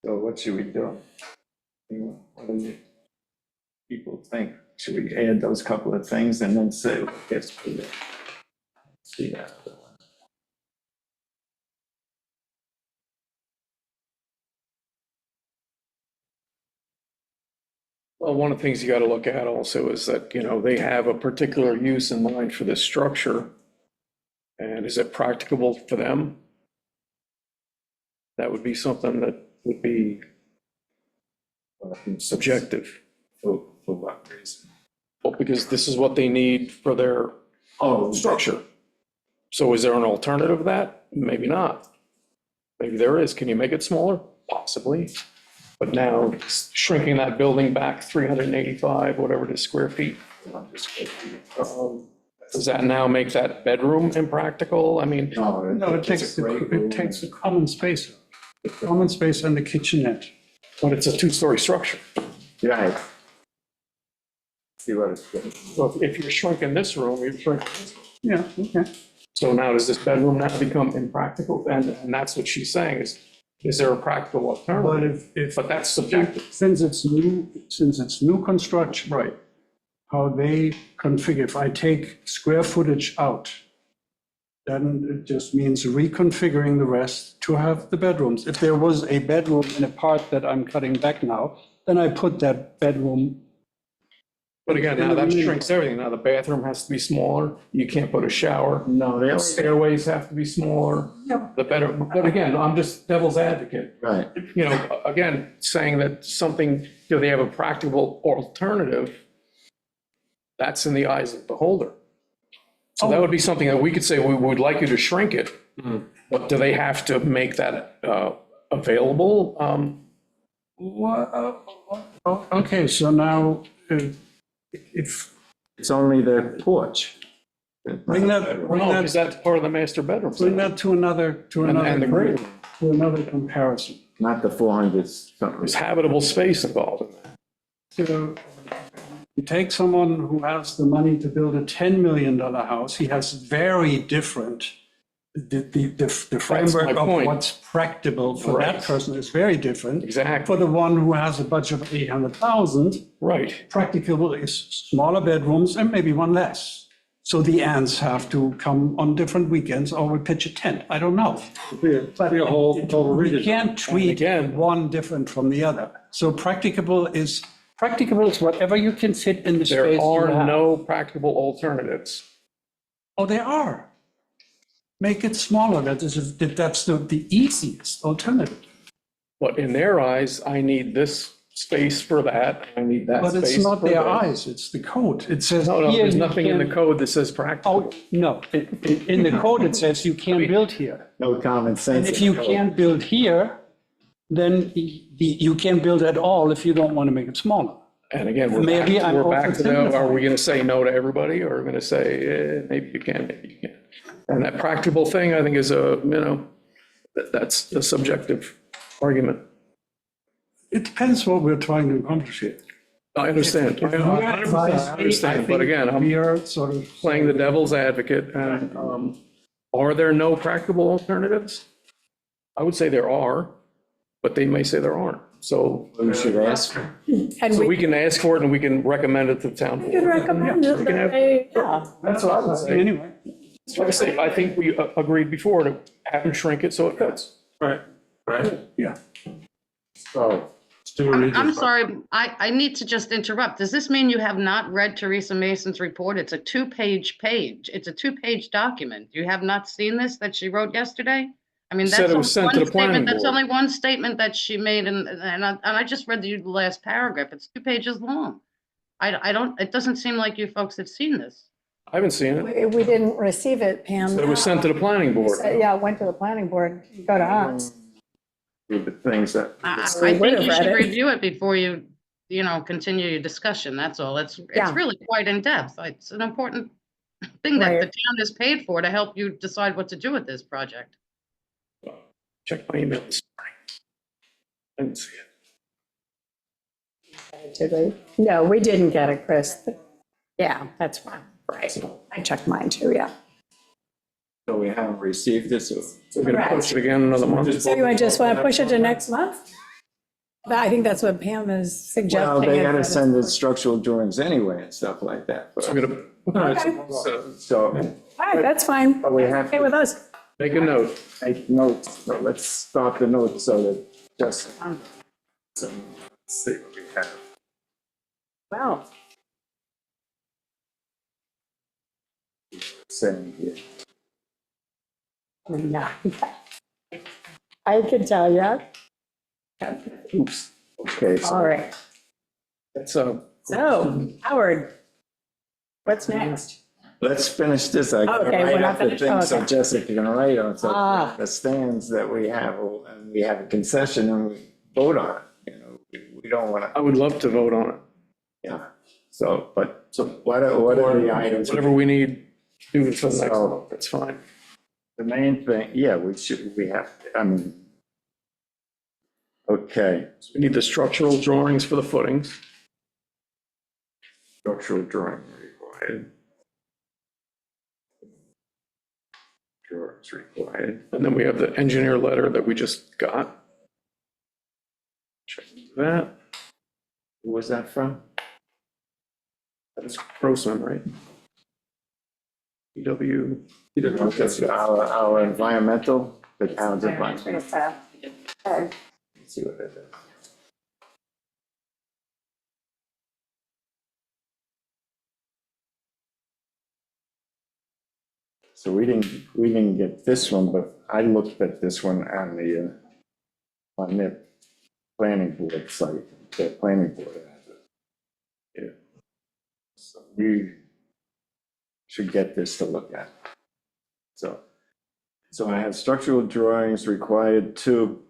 So what should we do? What do people think? Should we add those couple of things and then say, yes, see that? Well, one of the things you got to look at also is that, you know, they have a particular use in mind for this structure. And is it practicable for them? That would be something that would be subjective. For what reason? Well, because this is what they need for their structure. So is there an alternative to that? Maybe not. Maybe there is. Can you make it smaller? Possibly. But now shrinking that building back 385, whatever it is, square feet. Does that now make that bedroom impractical? I mean, No, it takes the common space, the common space and the kitchenette. but it's a two-story structure. Right. See what it's good. So if you're shrinking this room, you're shrinking this room. Yeah, okay. So now does this bedroom now become impractical? And that's what she's saying is there a practical But alternative? if, But that's subjective. since it's new construction, Right. how they configure, if I take square footage out, then it just means reconfiguring the rest to have the bedrooms. If there was a bedroom in a part that I'm cutting back now, then I put that bedroom. But again, now that shrinks everything. Now the bathroom has to be smaller. You can't put a shower. No, they The don't. stairways have to be smaller. The better, but again, I'm just devil's advocate. Right. You know, again, saying that something, do they have a practical alternative? That's in the eyes of the beholder. So that would be something that we could say, we would like you to shrink it, but do they have to make that available? Okay, so now, if, It's only the porch. bring that, No, because that's part of the master bedroom. bring that to another, And the grade. to another comparison. Not the 400 something. There's habitable space involved in that. So you take someone who has the money to build a $10 million house, he has very different, the framework of point. what's practical for that Right. person is very different. Exactly, For the one who has a budget of 800,000, right. practicable is smaller bedrooms and maybe one less. So the ants have to come on different weekends or we pitch a tent, I don't know. But Be a whole total we redesign. can't treat again- one different from the other. So practicable is whatever you can fit in the space There you are have. no practicable alternatives. Oh, there are. Make it smaller, that's the easiest alternative. But in their eyes, I need this space for that, I need that But space it's not for their this. eyes, it's the code. It says. No, no, here there's you nothing in the can- code that says practical. Oh, no, in the code it says you can't build here. No common sense. And if you can't build here, then you can't build at all if you don't want to make it smaller. And again, Maybe I'm we're back to the, are oversimplifying. we going to say no to everybody, or are we going to say, maybe you can, maybe you can't? And that practical thing, I think, is that's a subjective argument. It depends what we're trying to accomplish here. I understand, I 100% understand, but again, I'm We are sort of. playing the devil's advocate, and are there no practical alternatives? I would say there are, but they may say there aren't. So We should ask. And we we can ask for it and we can recommend it to the town. could recommend it, we can have- yeah. That's what I would say. Anyway, Like I say, I think we agreed before to have them shrink it so it fits. Right, right. yeah. So I'm sorry, I need to just interrupt. Does this mean you have not read Teresa Mason's report? It's a two-page. It's a two-page document. You have not seen this that she wrote yesterday? I mean, Said that's it was sent to one the planning statement, that's board. only one statement that she made, and I just read you the last paragraph. It's 2 pages long. I don't, it doesn't seem like you folks have seen this. I haven't seen it. We didn't receive it, Pam. Said it was sent to the planning board. Yeah, it went to the planning board, go to us. The things that. I We would think have you read should it. review it before you continue your discussion, that's all. It's Yeah. really quite in-depth. It's an important thing that Right. the town is paid for to help you decide what to do with this project. Check my email this morning. I didn't see it. Did we? No, we didn't get it, Chris. Yeah, that's fine. Right. I checked mine too, yeah. So we haven't received this. We're gonna push it again another month. So you just want to push it to next month? But I think that's what Pam is suggesting. Well, they gotta is that send the it's- structural drawings anyway and stuff like that. So we're gonna So, All right, that's fine. but we have Okay with to us. make a note. make notes, so let's start the notes so that just, so, let's see what we have. Wow. Saying here. No. I can tell you. Oops, okay, so. All right. It's So, Howard, what's next? Let's finish this. I gotta Okay, we're write not up the finished? things so Okay. Jessica can write on, so Ah. the stands that we have, and we have a concession and we vote on it, we don't wanna, I would love to vote on it. yeah. So, but, so what are the items? Whatever we need, do it for the next So- month, that's fine. The main thing, yeah, we have, I mean, okay, We need the structural drawings for the footings. structural drawing required. Drawings required. And then we have the engineer letter that we just got. Check that. Who was that from? That's Grossman, right? PW. That's our environmental, the town's environmental. Let's see what it is. So we didn't get this one, but I looked at this one on the planning board site, the planning board has it. Yeah. So we should get this to look at. So I have structural drawings required to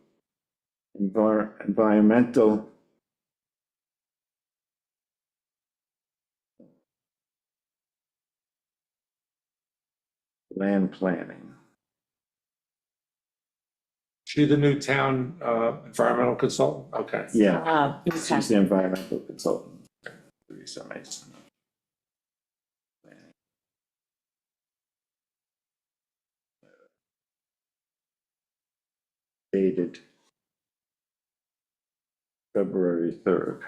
environmental. Land planning. She the new town environmental consultant? Okay. Yeah, Okay. she's the environmental consultant. Teresa Mason. Dated February 3rd.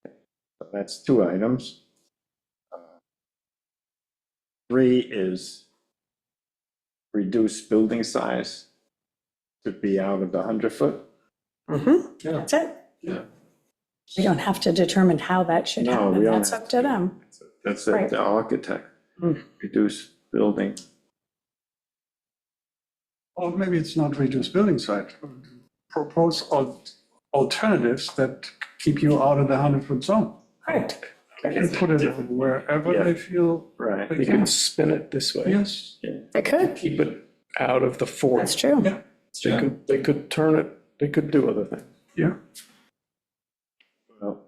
So that's 2 items. 3 is reduce building size to be out of the 100-foot. Mm-hmm, that's it. Yeah. We don't have to determine how that should No, happen. we don't That's have up to them. That's Right. the architect. Mm. Reduce building. Or maybe it's not reduced building site. Propose alternatives that keep you out of the 100-foot zone. Right. They can put it wherever Yeah. they feel, Right. You can spin it this way. yes. They could. Keep it out of the fort. That's true. Yeah. They could turn it, they could do other things. Yeah. Well,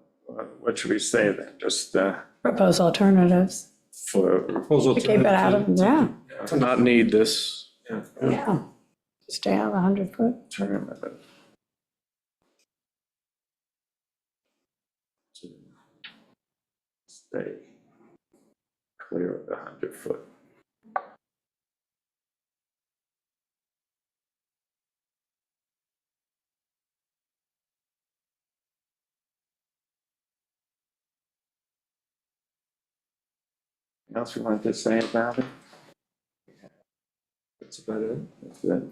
what should we say then? Just Propose alternatives. for, Proposal To keep it out of, yeah, To not need this. yeah. Stay out of the 100-foot. term of it. To stay clear of the 100-foot. Anything else you want to say about it? That's about it. That's it.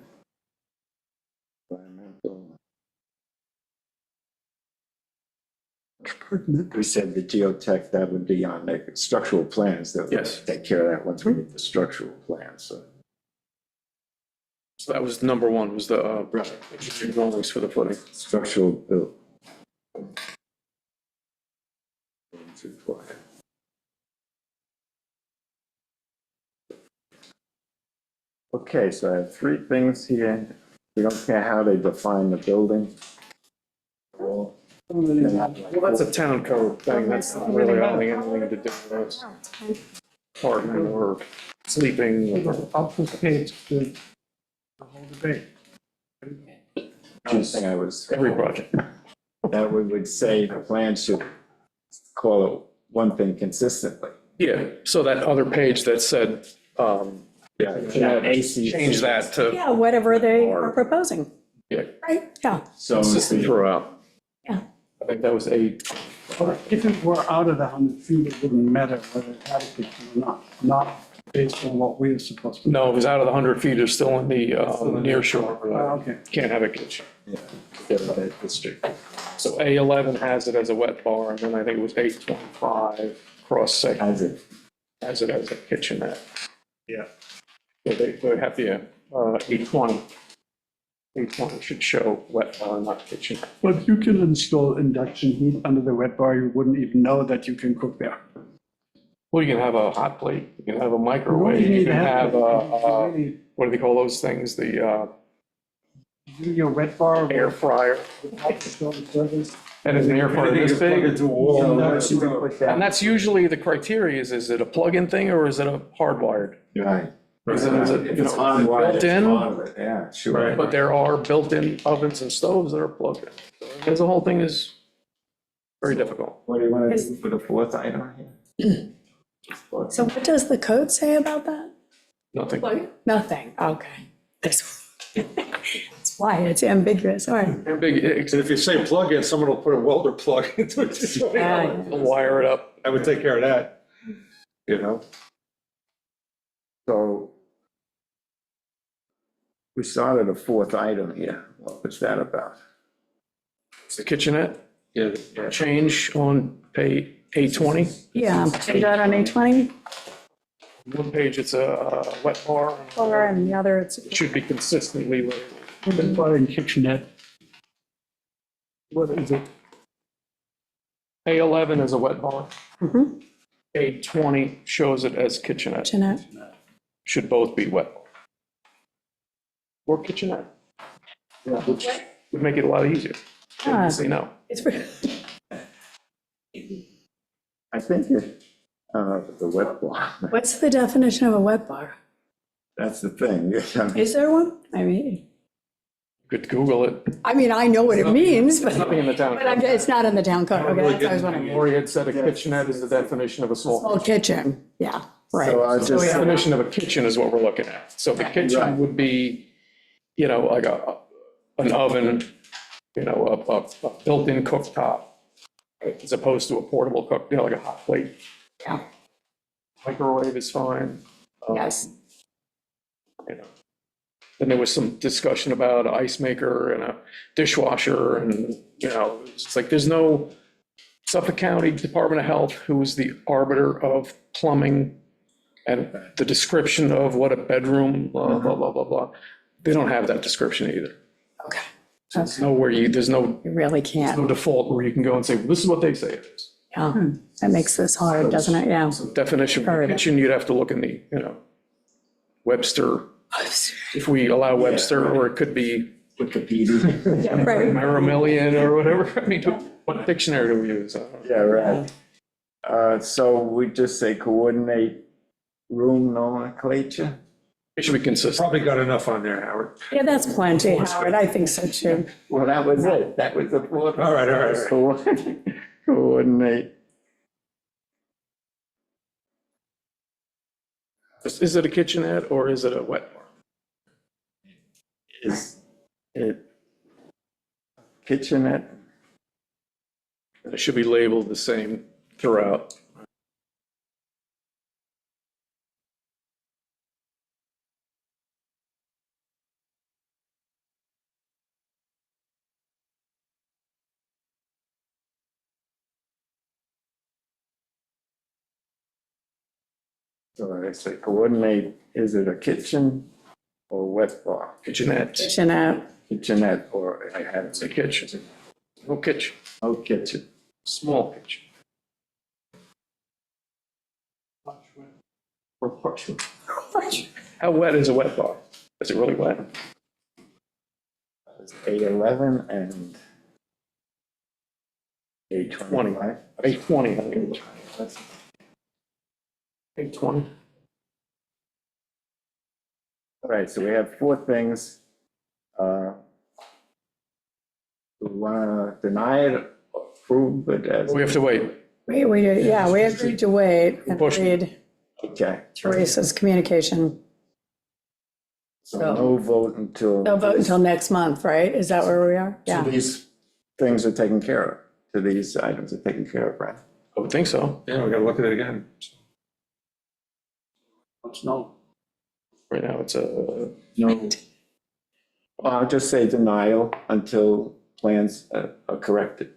We said the geotech, that would be on the structural plans, they'll Yes. take care of that once we get the structural plans, so. So that was number one, was the, engineering drawings for the footing. Structural build. Okay, so I have three things here. We don't care how they define the building. Well, that's a town code thing, that's not really having anything to do with us. Apartment or sleeping. or- Obfuscate the whole debate. One thing I was, Every project. that we would say the plan should call it one thing consistently. Yeah, so that other page that said, Yeah, AC. change that to Yeah, whatever they are proposing, yeah, right? Yeah, So consistent throughout. yeah. I think that was A. If it were out of the 100 feet, it wouldn't matter whether it had a kitchen or not based on what we are supposed to. No, it was out of the 100 feet, it's still in the near shore. Okay. Can't have a kitchen. Yeah, that district. So A11 has it as a wet bar, and then I think it was 825 cross section Has it? has it as a kitchenette. Yeah. So they have the 820. 820 should show wet bar, not kitchen. But you can install induction heat under the wet bar, you wouldn't even know that you can cook there. Well, you can have a hot plate, you can have a microwave, you need can to have really what do they call those things? The do your wet bar. air fryer. Service. And it's an air fryer Anything this you plug big. into a wall. And that's usually the criteria is it a plug-in thing or is it a hardwired? Right. Is it, If it's you know, hardwired, it's built in? part of it, yeah, sure. But there are built-in ovens and stoves that are plugged in. So the whole thing is very difficult. What do you want to do for the fourth item here? So what does the code say about that? Nothing. Nothing, okay. That's why it's ambiguous, all right. They're big, And if you say plug in, someone will put a welder plug into it. Yeah. wire it up. I would take care of that, you know? So we started a fourth item here. What was that about? It's the kitchenette. Change on page 820. Yeah, is that on A20? One page, it's a wet bar. Or and the other, it's, It should be consistently labeled. Wet bar and kitchenette. What is it? A11 is a wet bar. Mhm. A20 shows it as kitchenette. Jeanette. Should both be wet bar. Or kitchenette. Yeah, which would make it a lot easier. Ah. Say no. It's, I think it, the wet bar, what's the definition of a wet bar? that's the thing. Is there one? I mean, Could Google it. I know what it means, but Nothing in the town. it's not in the town code, okay, that's what I was wondering. Lori had said a kitchenette is the definition of a small. Small kitchen, yeah, right. So I'll The just, definition of a kitchen is what we're looking at. So the Right. kitchen would be, you know, like an oven, you know, a built-in cooktop, as opposed to a portable cook, you know, like a hot plate. Yeah. Microwave is fine. Yes. You know. Then there was some discussion about an ice maker and a dishwasher and, you know, it's like, there's no Suffolk County Department of Health, who is the arbiter of plumbing and the description of what a bedroom, blah, blah, blah, blah, blah. They don't have that description either. Okay, So there's nowhere there's no you really can't, default where you can go and say, well, this is what they say it is. yeah, that makes this hard, doesn't it, yeah. Definition of Heard. kitchen, you'd have to look in the, you know, Webster, if we allow Webster, or it could be Wikipedia. Yeah, right. Maramillion or whatever. I mean, what dictionary do we use? I don't know. Yeah, right. So we just say coordinate room nomenclature? It should be consistent. Probably got enough on there, Howard. Yeah, that's plenty, Howard, I think so too. Well, that was it. That was the fourth. All right. Coordinate. Is it a kitchenette or is it a wet bar? Is it kitchenette? It should be labeled the same throughout. So I say coordinate, is it a kitchen or wet bar? Kitchenette, Kitchenette. Kitchenette, or I had it's a kitchen. No kitchen, no kitchen. small kitchen. Or partial. How wet is a wet bar? Is it really wet? 811 and 825. 820, I think. 820. All right, so we have four things. We want to deny it, approve it as, We have to wait. We agreed to wait and Push. read okay. Teresa's communication. So no vote until. No vote until next month, right? Is that where we are? So Yeah. these things are taken care of, so these items are taken care of, right? I would think so. Yeah, we gotta look at it again. No. Right now, it's a, No. Well, I'll just say denial until plans are corrected,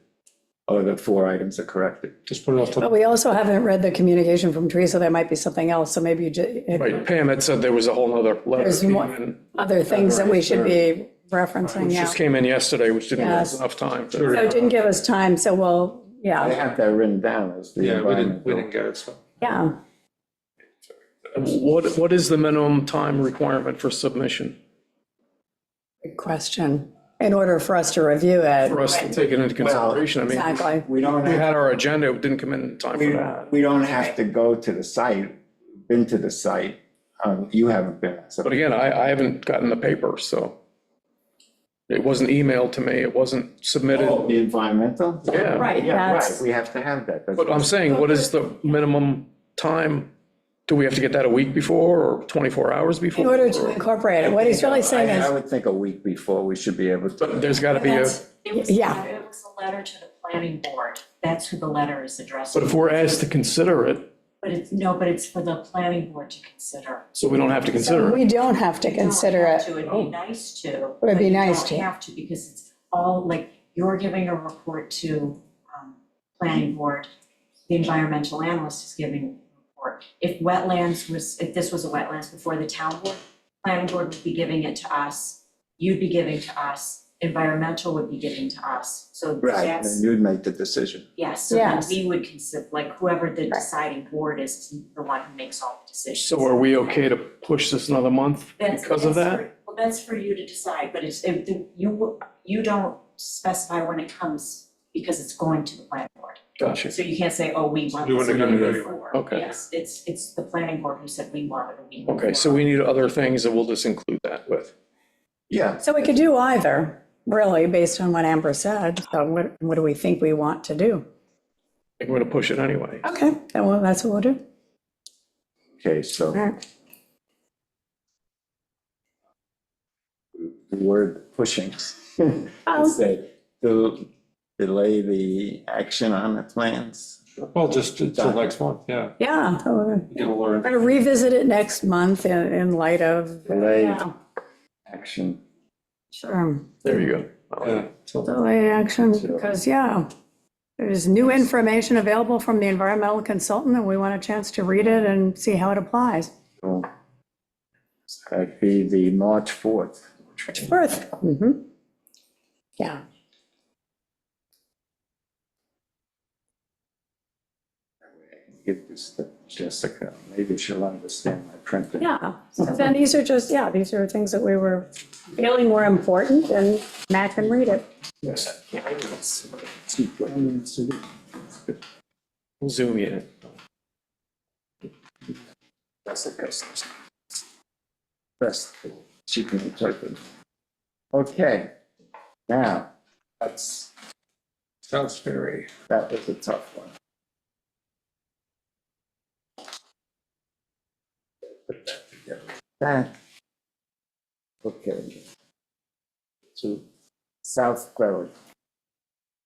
or the four items are corrected. Just put it off to. But we also haven't read the communication from Teresa. There might be something else, so maybe you just, right, Pam had said there was a whole nother letter. There's more. came in. other things that we should be referencing, Which yeah. just came in yesterday, which didn't give us Yes. enough time. So it didn't give us time, so we'll, I yeah, have that written down as the Yeah, we didn't environmental. get it, so. yeah. What is the minimum time requirement for submission? Good question. In order for us to review it. For us to take it into consideration, I mean, Exactly. We don't we have, had our agenda, it didn't come in in time for that. we don't have to go to the site, been to the site. You haven't been. so- But again, I haven't gotten the paper, so. It wasn't emailed to me, it wasn't Oh, submitted. the environmental? Yeah. Right, Yeah, that's- right, we have to have that. But I'm saying, what is the minimum time? Do we have to get that a week before or 24 hours before? In order to incorporate it, what he's really saying I is, would think a week before we should be able to. But there's got to be a, yeah. It was a letter to the planning board. That's who the letter is addressed. but if we're asked to consider it, But it's for the planning board to consider. so we don't have to consider it. we don't have to You don't consider have it. to. It'd be nice to. Would but be you nice don't to. have to, because it's all, like, you're giving a report to, planning board. The environmental analyst is giving a report. If this was a wetlands before the town board, planning board would be giving it to us, you'd be giving to us, environmental would be giving to us. So Right, that's, and you'd make the decision. yes, so then Yes. we would consider, like, whoever the deciding board is the one who makes all the decisions. So are we okay to push this another month because of that? Well, that's for you to decide, but you don't specify when it comes because it's going to the planning board. Gotcha. So you can't say, oh, we want We this a wouldn't have week done it anyway. before. Okay. Yes, it's the planning board who said we want it a week before. Okay, so we need other things and we'll just include that with. Yeah, So we could do either, really, based on what Amber said. So what do we think we want to do? We're going to push it anyway. Okay, then well, that's what we'll do. okay, so All right. the word pushing. Oh. Say, to delay the action on the plans. Well, just until next month, yeah. Yeah, so we're Get a lawyer. going to revisit it next month in light of. Delay Yeah, action. sure. There you go. Yeah, till- Delay action, because, yeah, there's new information available from the environmental consultant, and we want a chance to read it and see how it applies. So that'd be the March 4th. First, mm-hmm. Yeah, Give this to Jessica, maybe she'll understand my printing. yeah. So then these are just, yeah, these are things that we were feeling were important, and Matt can read it. Yes. We'll zoom in. Jessica's best, she can interpret. Okay, now, Sounds very. that was a tough one. Put that together. That, okay. To South Quarry.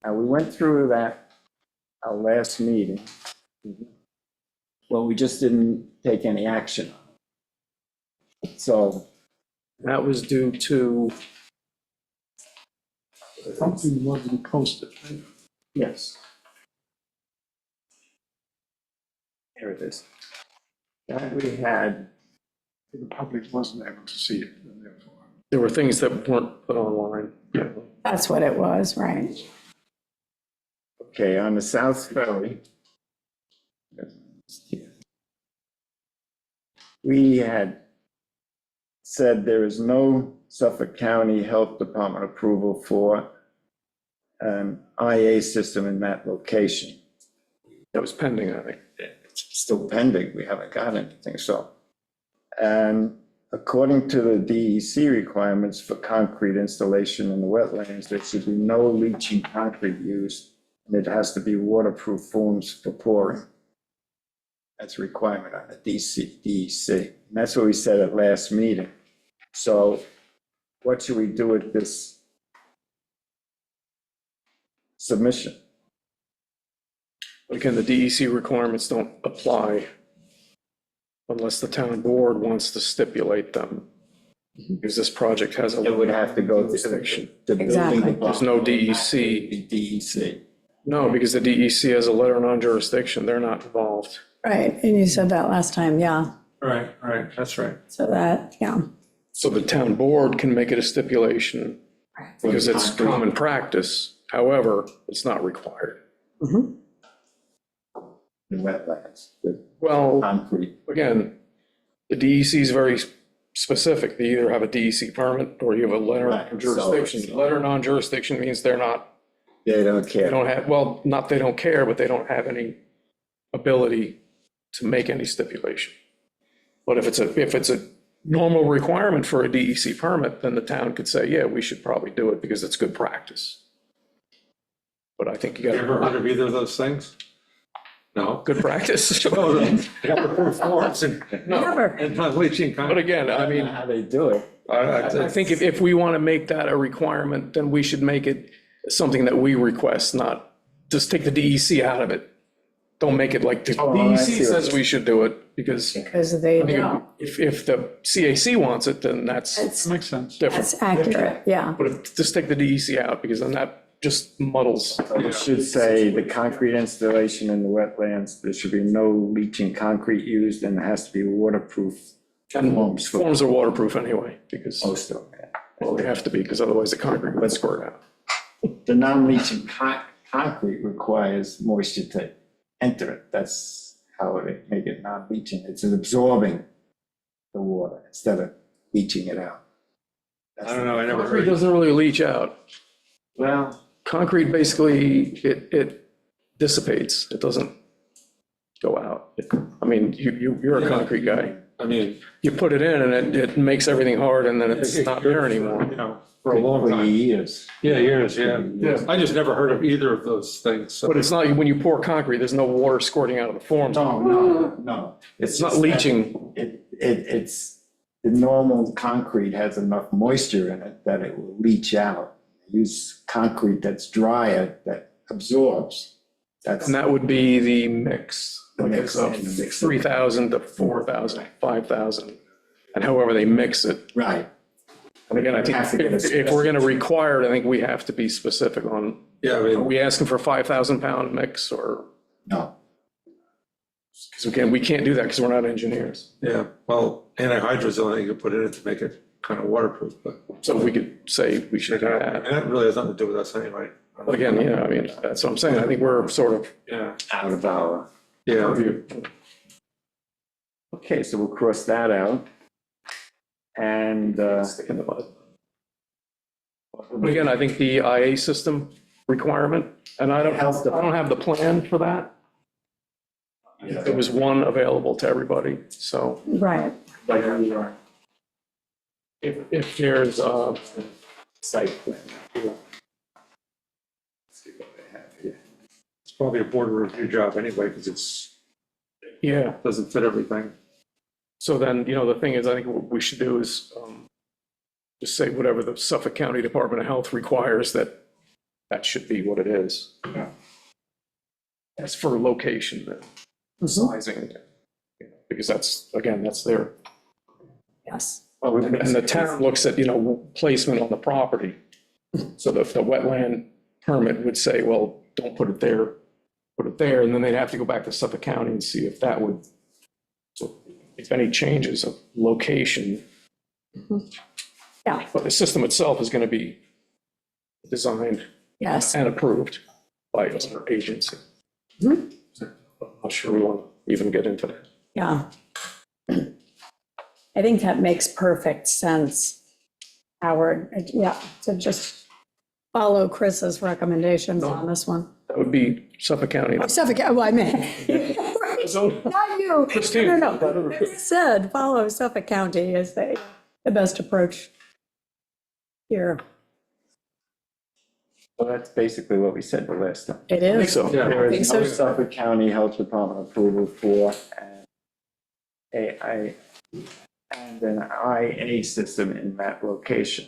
Now, we went through that, our last meeting. Well, we just didn't take any action on it. So, That was due to. Something wasn't posted. yes. Here it is. That we had, The public wasn't able to see it, and therefore. There were things that weren't put online. That's what it was, right? okay, on the South Ferry. We had said there is no Suffolk County Health Department approval for an IA system in that location. That was pending, I think. It's still pending, we haven't got anything, so. And according to the DEC requirements for concrete installation in the wetlands, there should be no leaching concrete used, and it has to be waterproof forms for pouring. That's a requirement on the DEC. And that's what we said at last meeting. So what should we do with this submission? Again, the DEC requirements don't apply unless the town board wants to stipulate them. Because this project has a. It would have to go to jurisdiction. the building Exactly. department. There's no DEC. The DEC. No, because the DEC has a letter of non-jurisdiction. They're not involved. Right, and you said that last time, yeah. Right, that's right. So that, yeah. So the town board can make it a stipulation because it's common practice. However, it's not required. Mhm. The wetlands, the Well, concrete. again, the DEC is very specific. They either have a DEC permit or you have a letter Right, of jurisdiction. so- Letter of non-jurisdiction means They don't they care. don't have, well, not they don't care, but they don't have any ability to make any stipulation. But if it's a normal requirement for a DEC permit, then the town could say, yeah, we should probably do it because it's good practice. But I think you You ever got heard of either of those things? No? good practice. Oh, they have approved forms and Never. not leaching But concrete. again, I mean, How they do it. I think if we want to make that a requirement, then we should make it something that we request, not just take the DEC out of it. Don't make it like the Oh, I see DEC what says you're we should do it, because Because they I think don't. if the CAC wants it, then that's It's, Makes sense. different. that's accurate, yeah. But just take the DEC out, because then that just muddles. It should say the concrete installation in the wetlands, there should be no leaching concrete used, and it has to be waterproof. And Forms for forms are waterproof anyway, because, most of them. well, they have to be, because otherwise the concrete would squirt out. The non-leaching concrete requires moisture to enter it. That's how they make it non-leaching. It's absorbing the water instead of leaching it out. I don't know, I never Concrete heard. doesn't really leach out. Well, Concrete basically, it dissipates, it doesn't go out. I mean, you're a concrete guy. I mean. You put it in and it makes everything hard and then it's not there anymore. You know, for a long for time. years. Yeah, years, yeah. Yeah. I just never heard of either of those things, so. But it's not, when you pour concrete, there's no water squirting out of the forms. No. It's not just that leaching. It's, the normal concrete has enough moisture in it that it will leach out. Use concrete that's drier, that absorbs. That's, And that would be the mix. The mix The of mix. 3,000 to 4,000, 5,000, and however they mix it. right. And again, I think Have to get a if we're going to require it, I think we have to be specific on, Yeah, I are mean, we asking for 5,000 pound mix or, No. because again, we can't do that because we're not engineers. yeah, well, anhydrous, the only thing you could put in it to make it kind of waterproof, but. So we could say we should do And that. that really has nothing to do with us anyway. But again, yeah, I mean, that's what I'm saying. I think we're sort of, Yeah, Out of our. yeah. Okay, so we'll cross that out. And, stick in the mud. But again, I think the IA system requirement, and I don't have the plan for that. There was one available to everybody, so Right. if there's, site plan. Let's see what they have here. It's probably a board review job anyway, because yeah, doesn't fit everything. so then, the thing is, I think what we should do is just say whatever the Suffolk County Department of Health requires, that should be what it is. As for location and sizing, because that's, again, that's their, Yes. and the town looks at, placement on the property. So the wetland permit would say, well, don't put it there, put it there, and then they'd have to go back to Suffolk County and see if that would, so if any changes of location. Yeah. But the system itself is going to be designed Yes. and approved by our agency. Mhm. I'm not sure we want to even get into that. Yeah. I think that makes perfect sense, Howard. Yeah, to just follow Chris's recommendations on this one. That would be Suffolk County. Oh, Suffolk, oh, I meant, not you. Christine. No, no. Chris said, follow Suffolk County as the best approach here. Well, that's basically what we said the last time. It I think is. so. Yeah. There think is so. no Suffolk County Health Department approval for and an IA system in that location.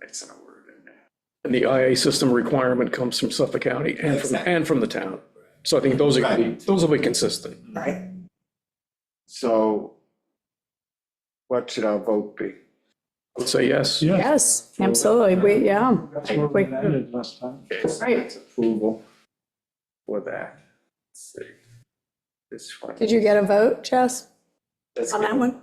Mixing a word in there. And the IA system requirement comes from Suffolk County and from the town. So I think those will be consistent. Right. So what should our vote be? I would say yes. Yes, absolutely. Yeah. We- Last time. Okay, so Right. it's approval for that. Let's see. This one. Did you get a vote, Jess, Let's on get that one?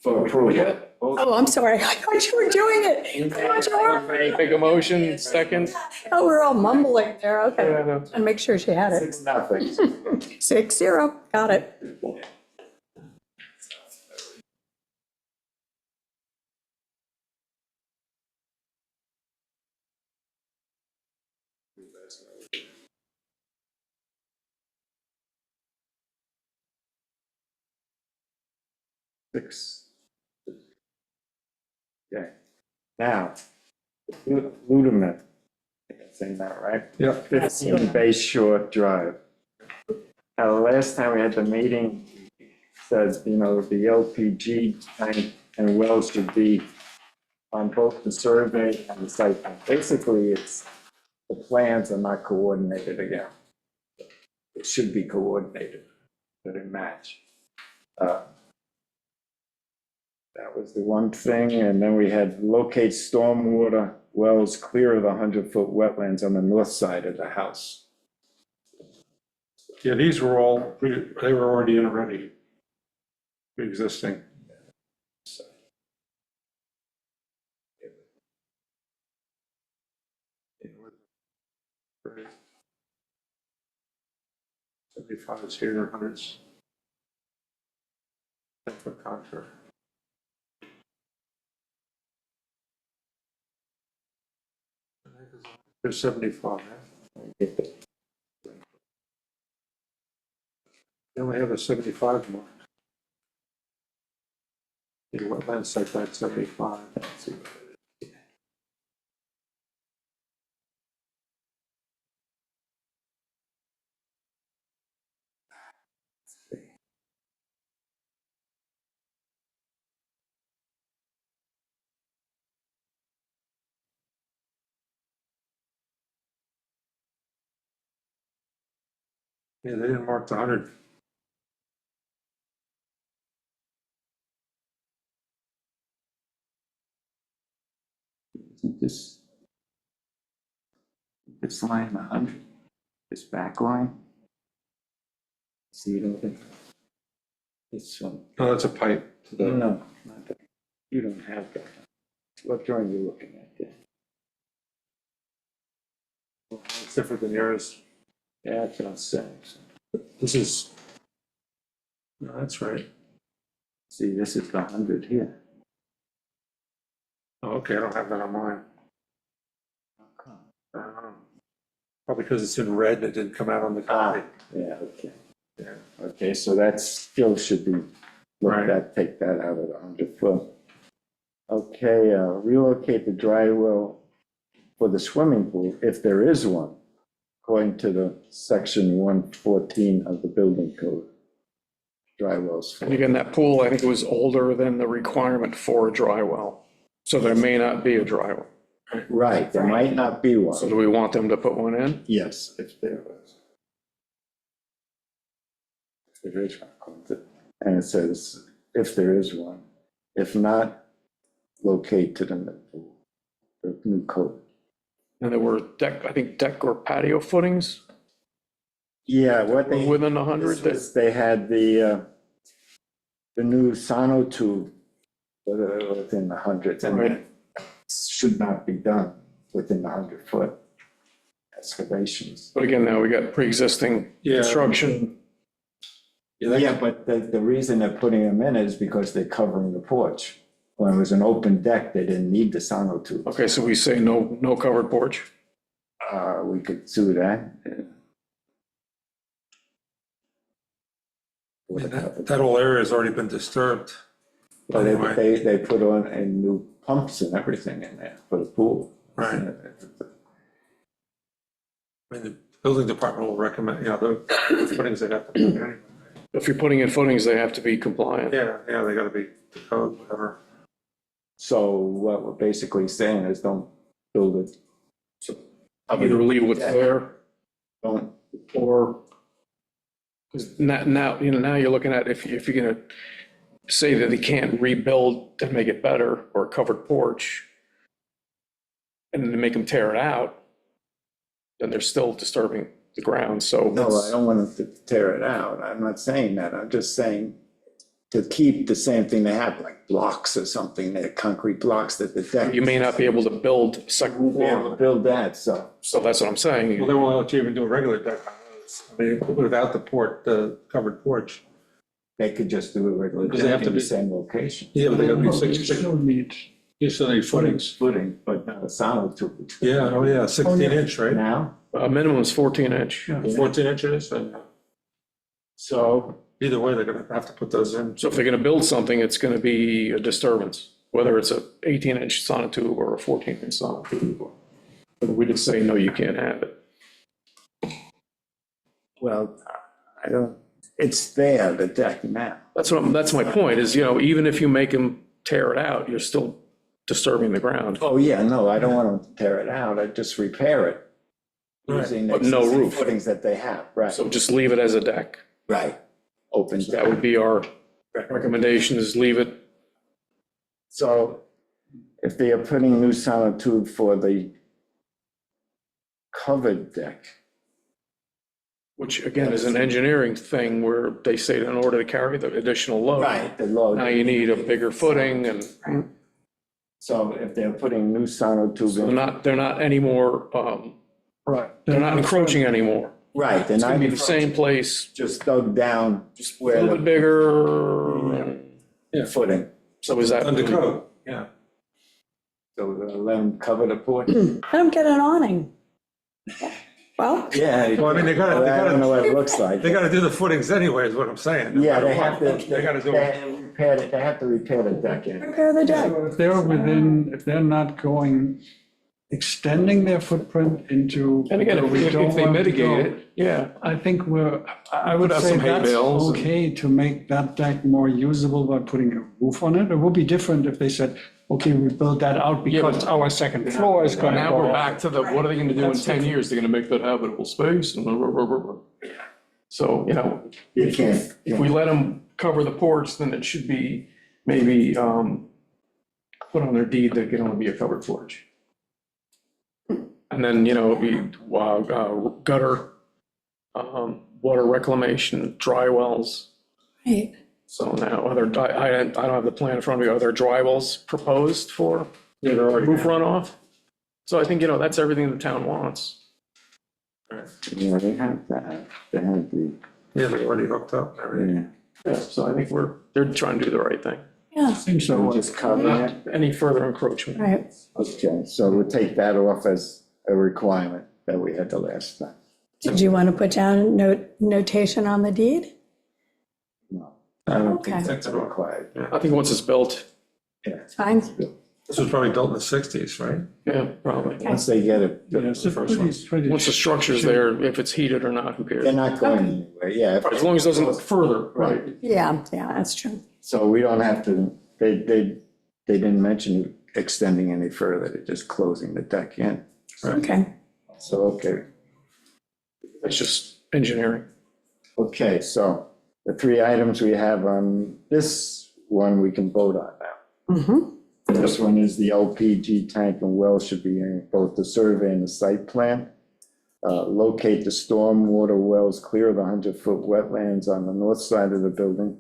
For approval. Oh, I'm sorry. I thought you were doing it. Make a motion, second. Oh, we're all mumbling there. Okay. Yeah, no. And make sure she had it. 6-0. 6-0. Got it. Six. Okay, now, Ludeman, I think I'm saying that right? Yeah. 15 Bay Shore Drive. Now, the last time we had the meeting, said, you know, the LPG tank and wells should be on both the survey and the site plan. Basically, it's, the plans are not coordinated again. It should be coordinated, that it match. That was the one thing, and then we had locate stormwater wells clear of the 100-foot wetlands on the north side of the house. Yeah, these were all, they were already in already, existing. Right. 75 is here, 100's. For contract. There's 75. They only have a 75 mark. The wetland site plan 75. Let's see. Yeah, they didn't mark the 100. Isn't this line 100, this back line? See, you don't think, this one, No, that's a pipe. To the, no, not that, you don't have that. What drawing are you looking at there? it's different than yours. Yeah, that's what I'm saying. This is, no, that's right. See, this is the 100 here. Oh, okay, I don't have that on mine. Probably because it's in red, it didn't come out on the copy. Yeah, okay. Yeah, okay, so that still should be looked Right. at, take that out of the 100-foot. Okay, relocate the dry well for the swimming pool, if there is one, according to the section 114 of the building code. Dry wells. And again, that pool, I think it was older than the requirement for a dry well. So there may not be a dry well. Right, there might not be So one. do we want them to put one in? Yes, if there was. If there is one. And it says, if there is one. If not, locate to the new code. And there were I think deck or patio footings Yeah, what they. within 100. They had the new sonotube within the hundreds, and Right. it should not be done within the 100-foot excavations. But again, now we got pre-existing Yeah. construction. Yeah, but the reason they're putting them in is because they're covering the porch. When it was an open deck, they didn't need the sonotube. Okay, so we say no covered porch. We could do that. That whole area has already been disturbed. But Anyway. they put on new pumps and everything in there for the pool. Right. I mean, the building department will recommend, the footings they have to put in anyway. If you're putting in footings, they have to be compliant. Yeah, they gotta be the code, whatever. So what we're basically saying is don't build it. Either leave what's there Don't, or, because now you're looking at if you're gonna say that they can't rebuild and make it better, or a covered porch, and then make them tear it out, then they're still disturbing the ground, so. no, I don't want them to tear it out. I'm not saying that. I'm just saying to keep the same thing they have, like blocks or something, they're concrete blocks that the deck. You may not be able to build a second Be able to floor, build that, so. so that's what I'm saying. Well, they won't let you even do a regular deck on those. I mean, without the covered porch. They could just do a regular Does it have deck to in the be- same location. Yeah, but they gotta be You 6 still need, you still need footings. Footing, but not a sonotube. Yeah, oh yeah, 16-inch, right? Now, Minimum is 14 inch. 14 inches, and so, either way, they're gonna have to put those in. So if they're gonna build something, it's gonna be a disturbance, whether it's a 18-inch sonotube or a 14-inch sonotube. But we just say, no, you can't have it. well, I don't, it's there, the deck now. That's my point, is, even if you make them tear it out, you're still disturbing the ground. Oh, yeah, no, I don't want them to tear it out. I'd just repair it. Using the But no existing roof. footings that they have, right, So just leave it as a deck. right. Open That deck. would be our recommendation, is leave it. So if they are putting new sonotube for the covered deck, Which again is an engineering thing where they say that in order to carry the additional load. right, the load. Now you need a bigger footing, and So if they're putting new sonotube so in, they're not anymore, right. they're not encroaching anymore. right, they're It's not gonna be the same place, just dug down, just a where little bit the bigger. footing. So is that? Under code, yeah. So we're gonna let them cover the porch? Let them get an awning. Well, Yeah. Well, I mean, they gotta- I don't know what it looks like. They gotta do the footings anyway, is what I'm saying. no Yeah, matter they have what. to, They gotta do it. they have to repair the deck in. repair the deck. If they're not going, extending their footprint into. And again, where we if don't they want to mitigate go, it, yeah. I think I would have say some hay that's bales and- okay to make that deck more usable by putting a roof on it. It would be different if they said, okay, we built that out because our second floor is gonna Now we're go. back to what are they gonna do in 10 years? They're gonna make that habitable space and blah, blah, blah, blah, blah. So, You can't. if we let them cover the porch, then it should be maybe put on their deed that it can only be a covered porch. And then, it'd be gutter, water reclamation, dry wells. Right. So now, I don't have the plan in front of me, are there dry wells proposed for Yeah, they're already. roof runoff? So I think, that's everything the town wants. Yeah, they have that, they have the, Yeah, they're already hooked up and everything. yeah. Yeah, so I think they're trying to do the right thing. Yeah, Seems So so. we're just covering it? Any further encroachment. right. Okay, so we'll take that off as a requirement that we had the last time. Did you want to put down notation on the deed? No, I don't think Okay. that's required. I think once it's built, It's fine. This was probably built in the 60s, right? yeah, probably. Once they get it, Yeah, it's The first one. pretty. Once the structure's there, if it's heated or not, who they're cares? not going anywhere, yeah. As long as it doesn't look further, right? Right, Yeah, that's true. so we don't have to, they didn't mention extending any further, they're just closing the deck in. Okay. So, okay, It's just engineering. okay, so the three items we have on this one, we can vote on now. Mm-hmm. This one is the LPG tank and well should be in both the survey and the site plan. Locate the stormwater wells clear of the 100-foot wetlands on the north side of the building.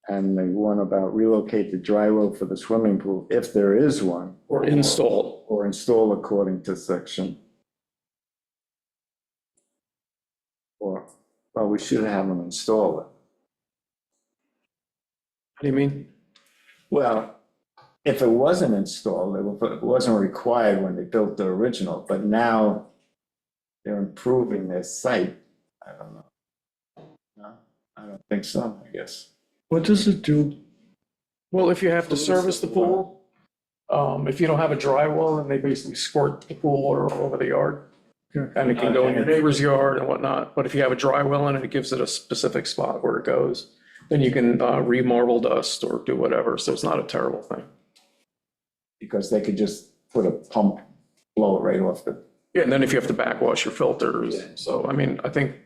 And the one about relocate the dry well for the swimming pool, if there is one. Or install. Or install according to section. Or, well, we should have them install it. What do you mean? Well, if it wasn't installed, it wasn't required when they built the original, but now they're improving their site. I don't know. No, I don't think so, I guess. What does it do? Well, if you have to service the pool, if you don't have a dry well, then they basically squirt the pool water all over the yard. And it can go in your neighbor's yard and whatnot. But if you have a dry well in it, it gives it a specific spot where it goes. Then you can re-marble dust or do whatever, so it's not a terrible thing. Because they could just put a pump, blow it right off the. Yeah, and then if you have to backwash your filters, so, I mean, I think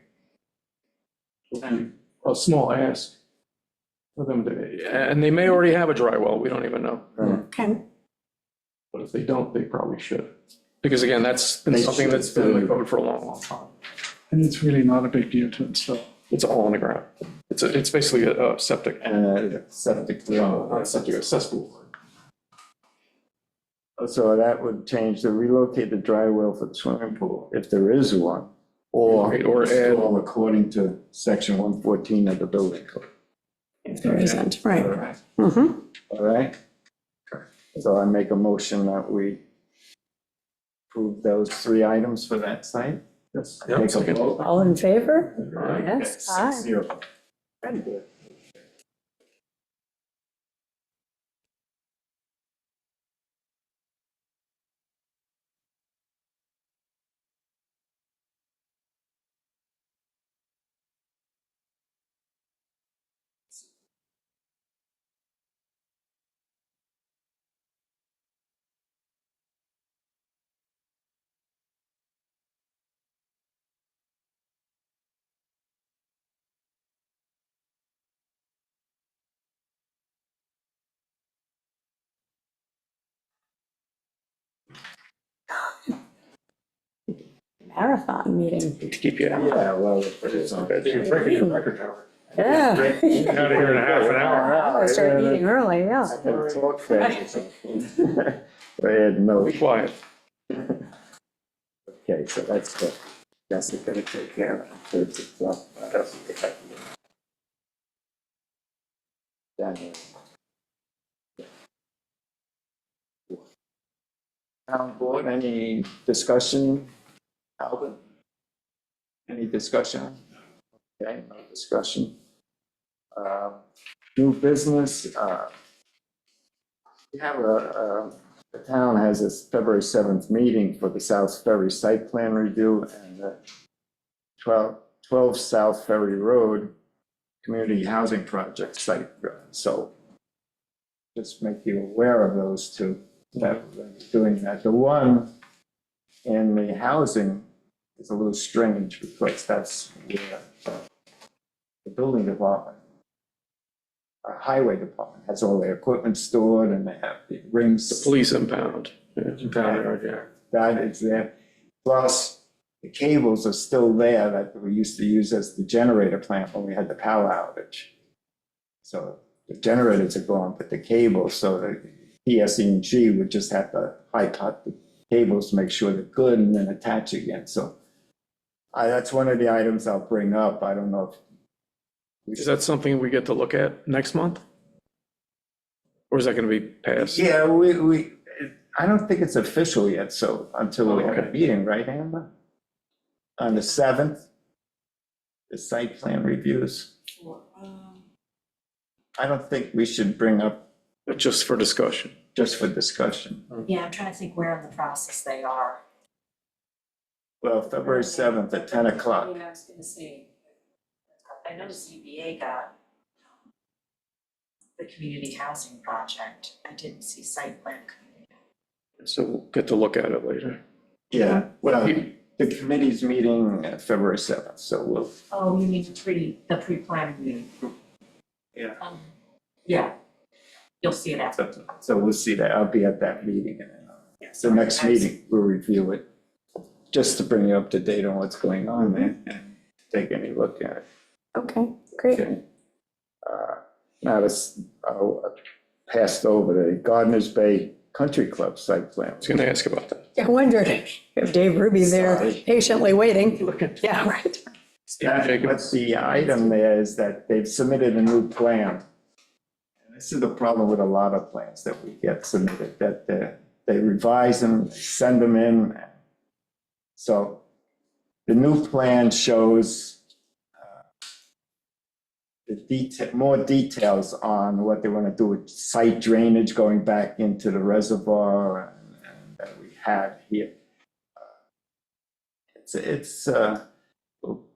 a small ask for them to, and they may already have a dry well, we don't even know. Okay. But if they don't, they probably should. Because again, that's been They something should that's been in the do. code for a long, long time. And it's really not a big deal to install. It's all on the ground. It's basically a septic, Septic. not septic, a cesspool. So that would change the relocate the dry well for the swimming pool, if there is one. Or Right, or add- install according to section 114 of the building code. If there isn't, All right. right. Mhm. All right. So I make a motion that we approve those 3 items for that site. Yes. Take a vote. All in favor? All right. Yes. Okay, 6-0. Very good. Marathon meeting. To keep you out. Yeah, well, it's on. You're breaking your record, Howard. Yeah. Out of here in a half an hour. I started eating early, yeah. I had to talk fast. I had no. Be quiet. Okay, so that's good. That's gonna take care of it. Daniel. Town board, any discussion? Albert? Any discussion? Okay, no discussion. New business, we have the town has its February 7th meeting for the South Ferry site plan review and the 12 South Ferry Road Community Housing Project site. So just make you aware of those two, that we're doing that. The one in the housing is a little strange because that's where the building department, our highway department has all their equipment stored and they have the rings. The police impound. That is there. Plus, the cables are still there that we used to use as the generator plant when we had the power outage. So the generators are gone, but the cables, so the PSE&G would just have to high cut the cables to make sure they're good and then attach again. So that's one of the items I'll bring up. I don't know if Is that something we get to look at next month? Or is that gonna be passed? yeah, I don't think it's official yet, so until we have a Okay. meeting, right, Amber? On the 7th, the site plan reviews. I don't think we should bring up Just for discussion. just for discussion. Yeah, I'm trying to think where in the process they are. Well, February 7th at 10 o'clock. Yeah, I was gonna say, I know the ZBA got the community housing project. I didn't see site plan committee. So we'll get to look at it later. Yeah, well, the committee's meeting February 7th, so we'll, Oh, you mean the pre-planning meeting? yeah. Yeah, You'll see that. So we'll see that. I'll be at that meeting. And then, the next Nice. meeting, we'll review it, just to bring you up to date on what's going on there and take any look at it. Okay, great. Okay. Now, this, passed over the Gardner's Bay Country Club site plan. I was gonna ask about that. I wondered if Dave Ruby there Sorry. patiently waiting. Yeah, right. But the item there is that they've submitted a new plan. And this is the problem with a lot of plans that we get submitted, that they revise them, send them in. So the new plan shows more details on what they want to do with site drainage going back into the reservoir and that we have here. It's the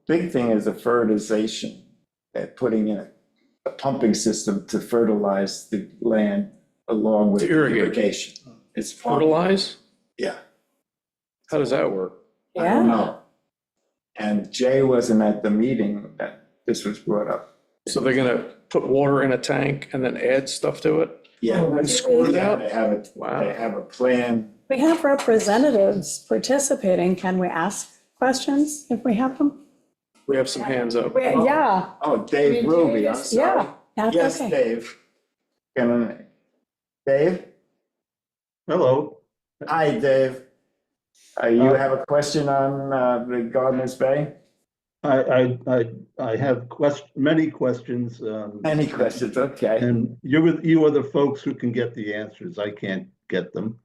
big thing is the fertilization, that putting in a pumping system to fertilize the land along with To irrigate. irrigation. It's Fertilize? Yeah, How does that work? I don't know. And Jay wasn't at the meeting that this was brought up. So they're gonna put water in a tank and then add stuff to it? Yeah. And squirt it Yeah, out? they have it, Wow. they have a plan. We have representatives participating. Can we ask questions if we have them? We have some hands up. Yeah, Oh, Dave Ruby, I'm sorry. yeah, that's Yes, okay. Dave. Dave? Hello. Hi, Dave. You have a question on the Gardner's Bay? I have many questions. Any questions? Okay. And you are the folks who can get the answers. I can't get them.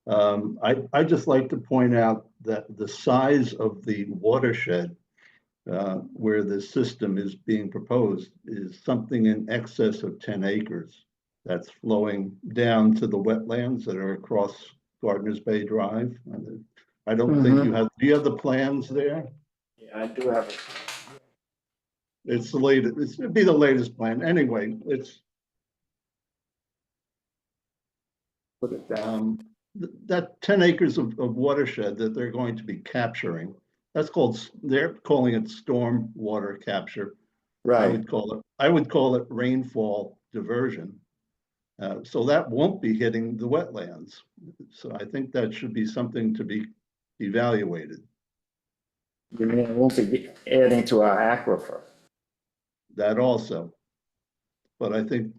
I just like to point out that the size of the watershed where the system is being proposed is something in excess of 10 acres. That's flowing down to the wetlands that are across Gardner's Bay Drive. I don't think you have, do you have the plans there? Yeah, I do have it. It's the latest, it'd be the latest plan. Anyway, it's, Put it down. that 10 acres of watershed that they're going to be capturing, that's called, they're calling it storm water capture. I Right. would call it rainfall diversion. So that won't be hitting the wetlands. So I think that should be something to be evaluated. You mean it won't be adding to our aquifer? That also. But I think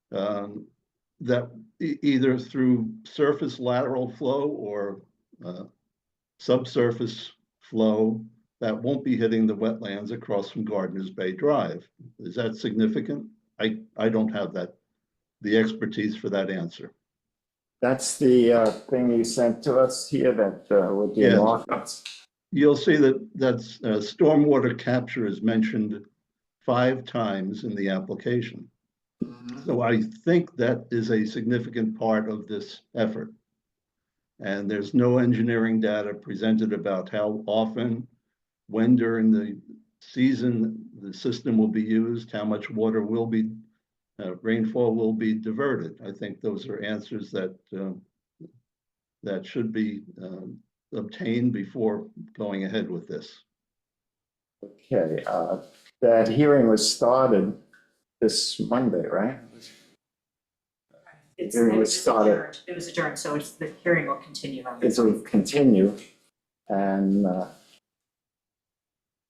that either through surface lateral flow or subsurface flow, that won't be hitting the wetlands across from Gardner's Bay Drive. Is that significant? I don't have the expertise for that answer. That's the thing you sent to us here that would be Yes. markups. You'll see that's stormwater capture is mentioned 5 times in the application. So I think that is a significant part of this effort. And there's no engineering data presented about how often, when during the season, the system will be used, how much water will be, rainfall will be diverted. I think those are answers that that should be obtained before going ahead with this. Okay, that hearing was started this Monday, right? It's, Hearing it was was started. adjourned. It was adjourned, so the hearing will continue on. It will continue, and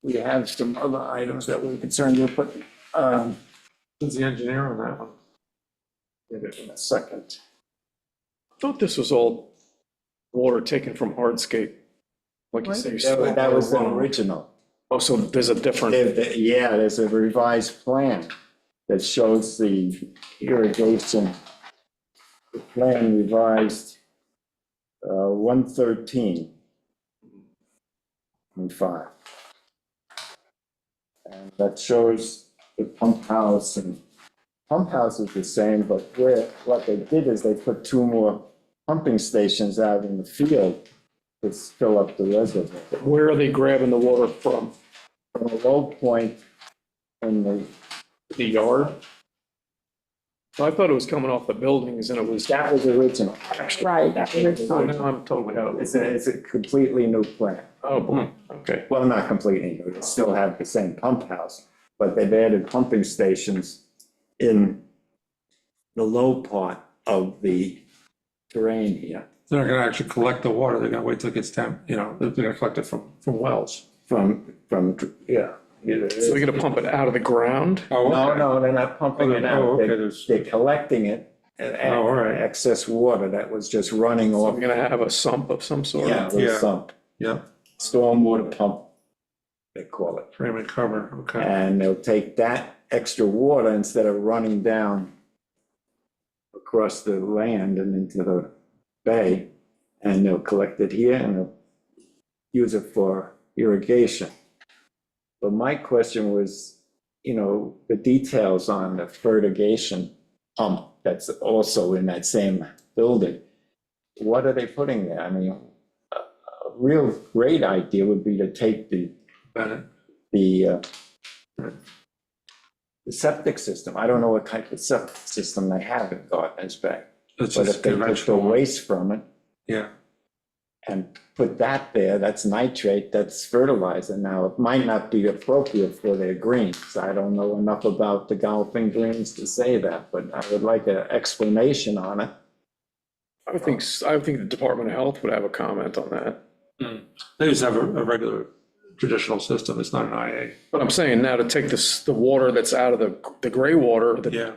we have some other items that we're concerned with, but Who's the engineer on that one? get it in a second. I thought this was all water taken from hardscape. Like you say. That was the original. Oh, so there's a different, Yeah, there's a revised plan that shows the irrigation. The plan revised 113.5. And that shows the pump house, and pump house is the same, but what they did is they put 2 more pumping stations out in the field to fill up the reservoir. where are they grabbing the water from? From a low point in The yard? I thought it was coming off the buildings and it was. that was original. Right. Oh, now I'm totally out of it. It's a completely new plan. Oh, boy, okay. Well, not completely new, they still have the same pump house, but they've added pumping stations in the low part of the terrain here They're not gonna actually collect the water, they're gonna wait till it gets they're gonna collect it from wells. from, yeah. either it So is- they're gonna pump it out of the ground? Oh, No, okay. no, they're not pumping it Oh, out. okay, They're there's- they're collecting it and Oh, all right. excess water that was just running So off. we're gonna have a sump of some sort? Yeah, a little Yeah. sump, Yeah, stormwater pump, they call it. frame and cover, okay. And they'll take that extra water instead of running down across the land and into the bay, and they'll collect it here and they'll use it for irrigation. But my question was, the details on the fertigation pump that's also in that same building. What are they putting there? I mean, a real great idea would be to take Bennett. the septic system. I don't know what type of septic system they have in Gardner's Bay. It's But just if they took the conventional one. waste from it Yeah, and put that there, that's nitrate, that's fertilizer. Now, it might not be appropriate for their greens. I don't know enough about the golfing greens to say that, but I would like an explanation on it. I would think the Department of Health would have a comment on that. they just have a regular traditional system, it's not an IA. But I'm saying now to take the water that's out of the gray water, the Yeah,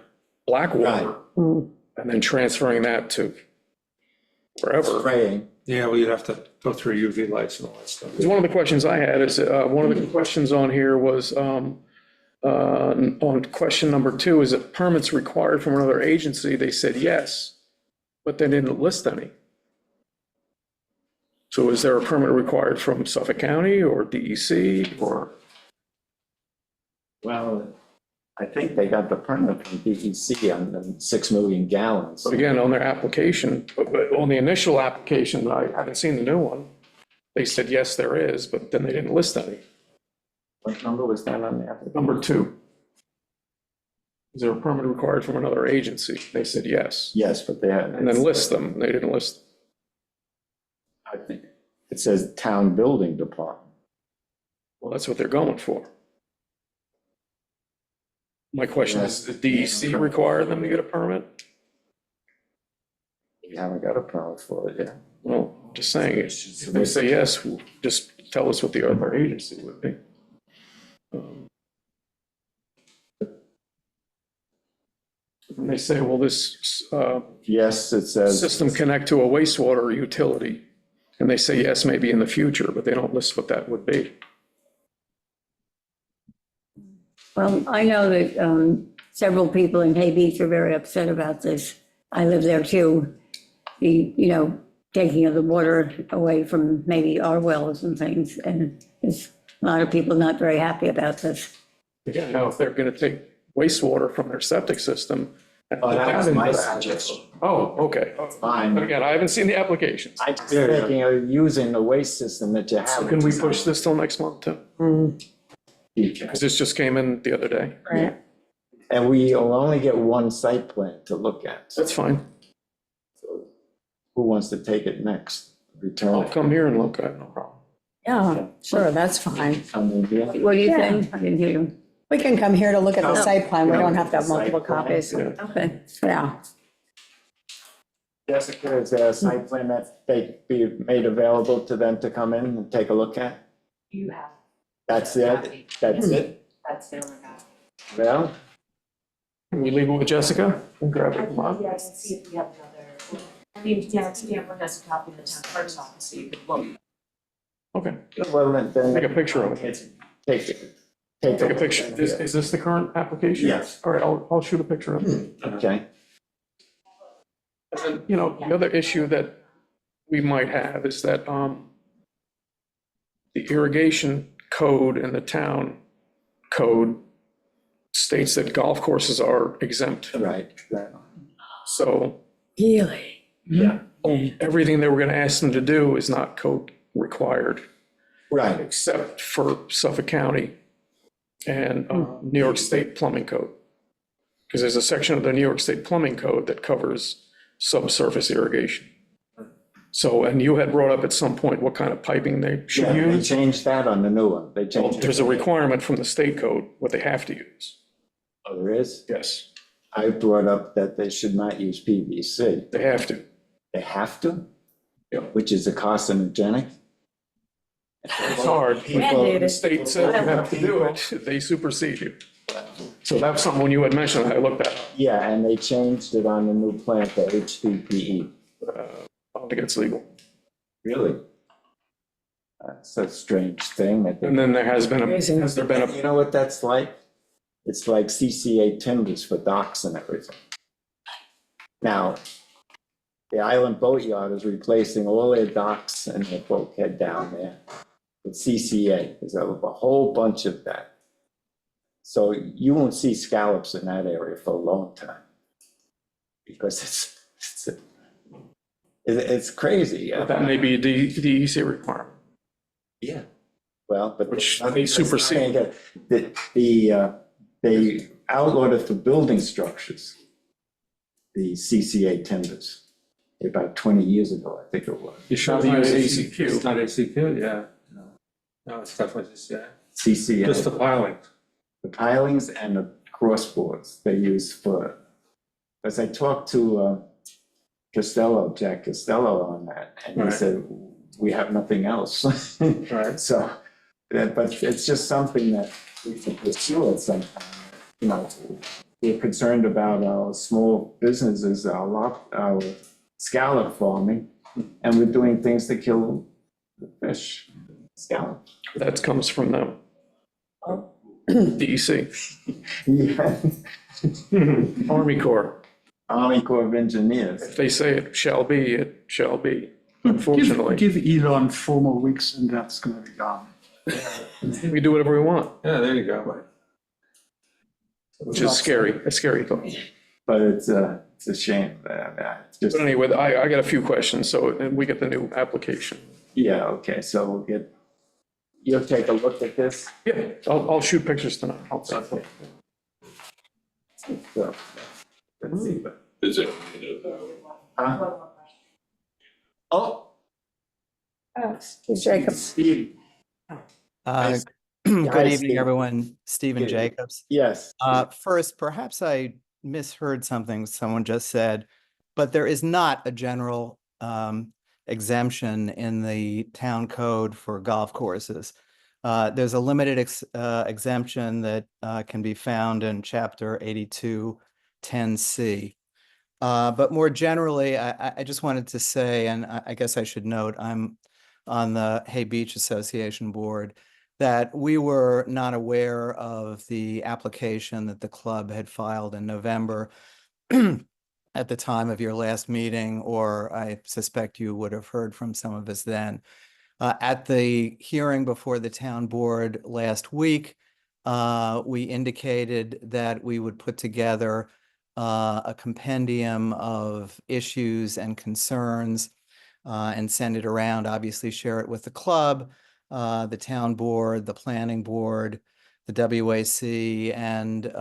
black water, and then transferring that to wherever. Spraying. yeah, well, you'd have to go through UV lights and all that stuff. Because one of the questions I had is, one of the questions on here was, on question number 2, is it permits required from another agency? They said yes, but they didn't list any. So is there a permit required from Suffolk County or DEC or? Well, I think they got the permit from DEC on the 6 million gallons. But again, on their application, but on the initial application, I haven't seen the new one. They said, yes, there is, but then they didn't list any. What number was that on the application? Number 2. Is there a permit required from another agency? They said yes. Yes, but they had. And then list them. They didn't list them. I think it says town building department. Well, that's what they're going for. My question is, does DEC require them to get a permit? We haven't got a permit for it yet. Well, I'm just saying, if they say yes, just tell us what the other agency would be. And they say, well, this Yes, it says. system connect to a wastewater utility. And they say, yes, maybe in the future, but they don't list what that would be. Well, I know that several people in Hay Beach are very upset about this. I live there too. The, taking of the water away from maybe our wells and things. And there's a lot of people not very happy about this. Again, now, if they're going to take wastewater from their septic system. and Oh, put that was into my that- suggestion. Oh, okay. Fine. But again, I haven't seen the applications. I'm just thinking of using the waste system that you have. So can we push this till next month too? Because Because this just came in the other day. Right. And we'll only get one site plan to look at. That's fine. So who wants to take it next? Return I'll it. come here and look at it, no problem. Yeah, sure, that's fine. Come in here. What do you Yeah. think? I didn't hear you. We can come here to look at the site plan. We don't have to have Site multiple plan. copies. Yeah. Okay. Yeah. Jessica, is there a site plan that they be made available to them to come in and take a look at? You have, That's it? That's it? that's the only guy. Well, Can we leave it with Jessica? And grab it tomorrow? Yeah, I can see if we have another, Stanford has a copy of the town clerk's office, so you could look. Okay, well, then. take a picture of it. Take it. Take a picture. Is this the current application? Yes. All right, I'll shoot a picture of it. Okay. And then, the other issue that we might have is that the irrigation code and the town code states that golf courses are exempt. Right. So Really? Yeah. everything they were going to ask them to do is not code required, Right. except for Suffolk County and New York State Plumbing Code. Because there's a section of the New York State Plumbing Code that covers subsurface irrigation. So, and you had brought up at some point what kind of piping they Yeah, should they use. changed that on the new one. They Well, changed. there's a requirement from the state code, what they have to use. Oh, there is? Yes. I brought up that they should not use PVC. They have to. They have to? Yeah. Which is a carcinogenic? It's hard. Mandated. The state said you have to do it, they supersede you. So that's something when you had mentioned, I looked at. Yeah, and they changed it on the new plant to HDPE. I don't think it's legal. Really? That's a strange thing. And then there has been Amazing. has there been You know what that's like? It's like CCA timbers for docks and everything. Now, the Island Boatyard is replacing all their docks and their bulkhead down there with CCA. There's a whole bunch of that. So you won't see scallops in that area for a long time because it's crazy. But that may be a DEC requirement. Yeah. Well, but Which they supersede. They outlawed it for building structures, the CCA timbers, about 20 years ago, I think it was. You should use ACQ. It's not ACQ, yeah. No, it's definitely CCA. CCA. Just the pilings. The pilings and the crossboards they use for, as I talked to Jack Costello on that, and he Right. said, we have nothing else. Right. So, but it's just something that we can pursue at some time. You know, we're concerned about our small businesses, our scallop farming, and we're doing things to kill the fish, scallop. That comes from them. DEC, Yeah. Army Corps. Army Corps of Engineers. If they say it shall be, it shall be, unfortunately. Give Elon 4 more weeks and that's gonna be gone. We do whatever we want, Yeah, there you go. which is scary, a scary thought. But it's a shame. It's just, But anyway, I got a few questions, so and we get the new application. yeah, okay, so you'll take a look at this. Yeah, I'll shoot pictures tonight. So, let's see, but, Is it? oh, Jacob. Steve, Nice. Good Hi, evening, Steve. everyone. Stephen Good evening. Jacobs. yes. First, perhaps I misheard something someone just said, but there is not a general exemption in the town code for golf courses. There's a limited exemption that can be found in Chapter 8210C. But more generally, I just wanted to say, and I guess I should note, I'm on the Hay Beach Association board, that we were not aware of the application that the club had filed in November at the time of your last meeting, or I suspect you would have heard from some of us then. At the hearing before the town board last week, we indicated that we would put together a compendium of issues and concerns and send it around, obviously share it with the club, the town board, the planning board, the WAC, and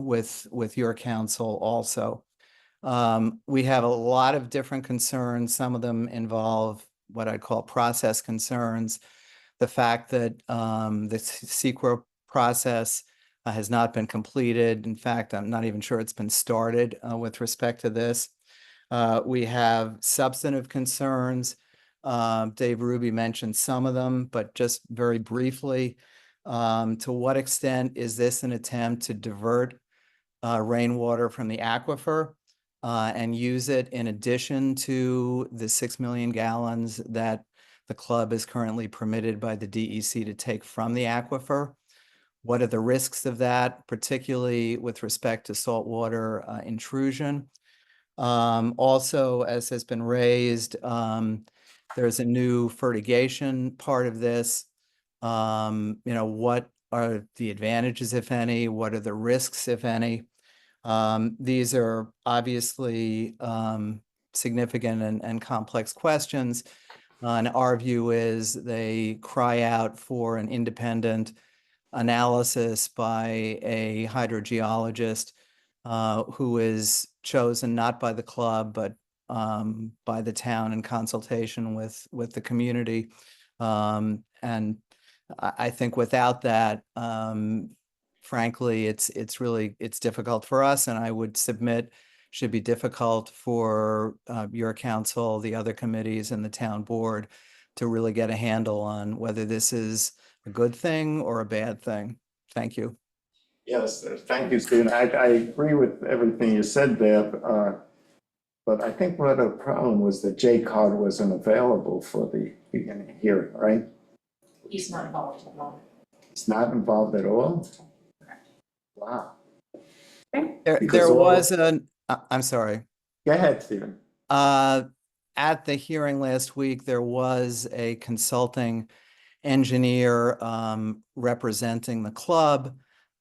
with your council also. We have a lot of different concerns. Some of them involve what I'd call process concerns. The fact that the SEQRA process has not been completed. In fact, I'm not even sure it's been started with respect to this. We have substantive concerns. Dave Ruby mentioned some of them, but just very briefly, to what extent is this an attempt to divert rainwater from the aquifer and use it in addition to the 6 million gallons that the club is currently permitted by the DEC to take from the aquifer? What are the risks of that, particularly with respect to saltwater intrusion? Also, as has been raised, there's a new fertigation part of this. What are the advantages, if any? What are the risks, if any? These are obviously significant and complex questions. And our view is they cry out for an independent analysis by a hydrogeologist who is chosen not by the club, but by the town in consultation with the community. And I think without that, frankly, it's really, it's difficult for us, and I would submit should be difficult for your council, the other committees and the town board to really get a handle on whether this is a good thing or a bad thing. Thank you. Yes, thank you, Stephen. I agree with everything you said there. But I think what the problem was that Jay Card wasn't available for the beginning hearing, right? He's not involved at all. He's not involved at all? Wow. There Because all- was I'm sorry. Go ahead, Stephen. At the hearing last week, there was a consulting engineer representing the club,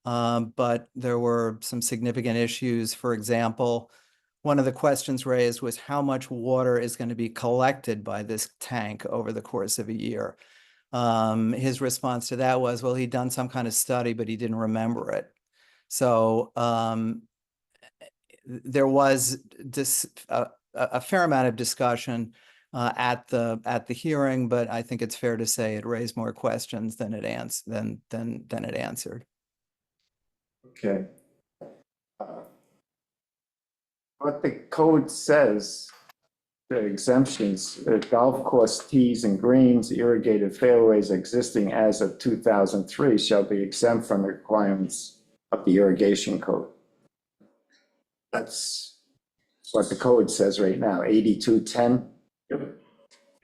but there were some significant issues. For example, one of the questions raised was how much water is going to be collected by this tank over the course of a year. His response to that was, well, he'd done some kind of study, but he didn't remember it. So there was a fair amount of discussion at the hearing, but I think it's fair to say it raised more questions than it answered. Okay. What the code says, the exemptions, golf course tees and greens, irrigated fairways existing as of 2003 shall be exempt from the requirements of the irrigation code. That's what the code says right now, 8210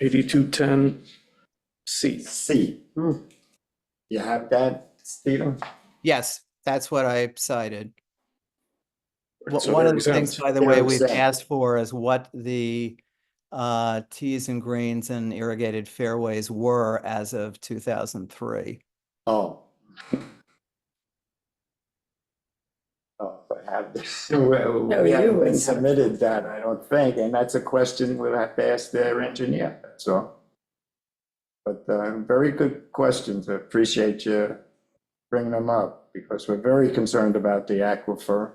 8210C. C. You have that, Stephen? Yes, that's what I cited. So One they're of the things, exempt. by the They're way, we've exempt. asked for is what the tees and greens and irrigated fairways were as of 2003. Oh. Oh, I have this. We haven't submitted that, I don't think, and that's a question we'll have to ask their engineer, that's all. But very good questions. I appreciate you bringing them up because we're very concerned about the aquifer.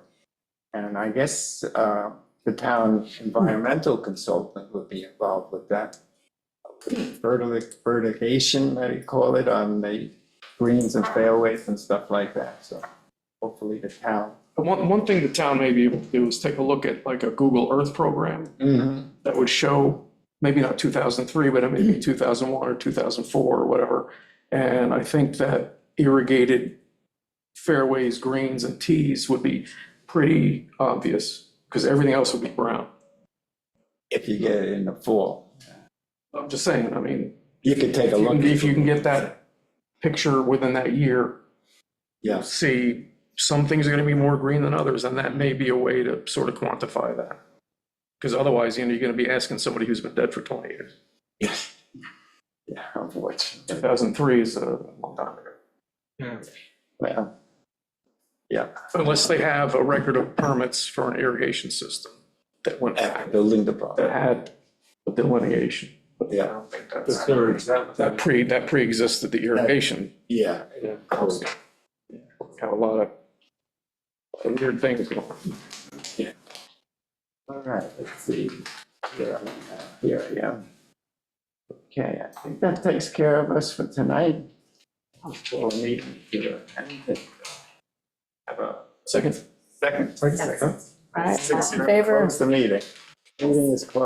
And I guess the town environmental consultant would be involved with that. Fertigation, they call it, on the greens and fairways and stuff like that. So hopefully the town. One thing the town may be able to do is take a look at like a Google Earth program that would show, maybe not 2003, but maybe 2001 or 2004 or whatever. And I think that irrigated fairways, greens and tees would be pretty obvious because everything else would be brown. If you get it in the fall. I'm just saying, I mean, You could take a look. if you can get that picture within that year, Yeah. see some things are going to be more green than others, and that may be a way to sort of quantify that. Because otherwise, you're going to be asking somebody who's been dead for 20 years. Yes. Yeah, unfortunately. 2003 is a long time ago. Yeah. Well, yeah. Unless they have a record of permits for an irrigation system that went back, Building that department. had a delineation. But I Yeah. don't think Because they're exempt. that pre-existed the irrigation. Yeah. Yeah. Have a lot of weird things going on. All right, let's see. Here I am. Okay, I think that takes care of us for tonight. We'll need to have a Second. second. All right, all in favor? Close the meeting. Meeting is closed.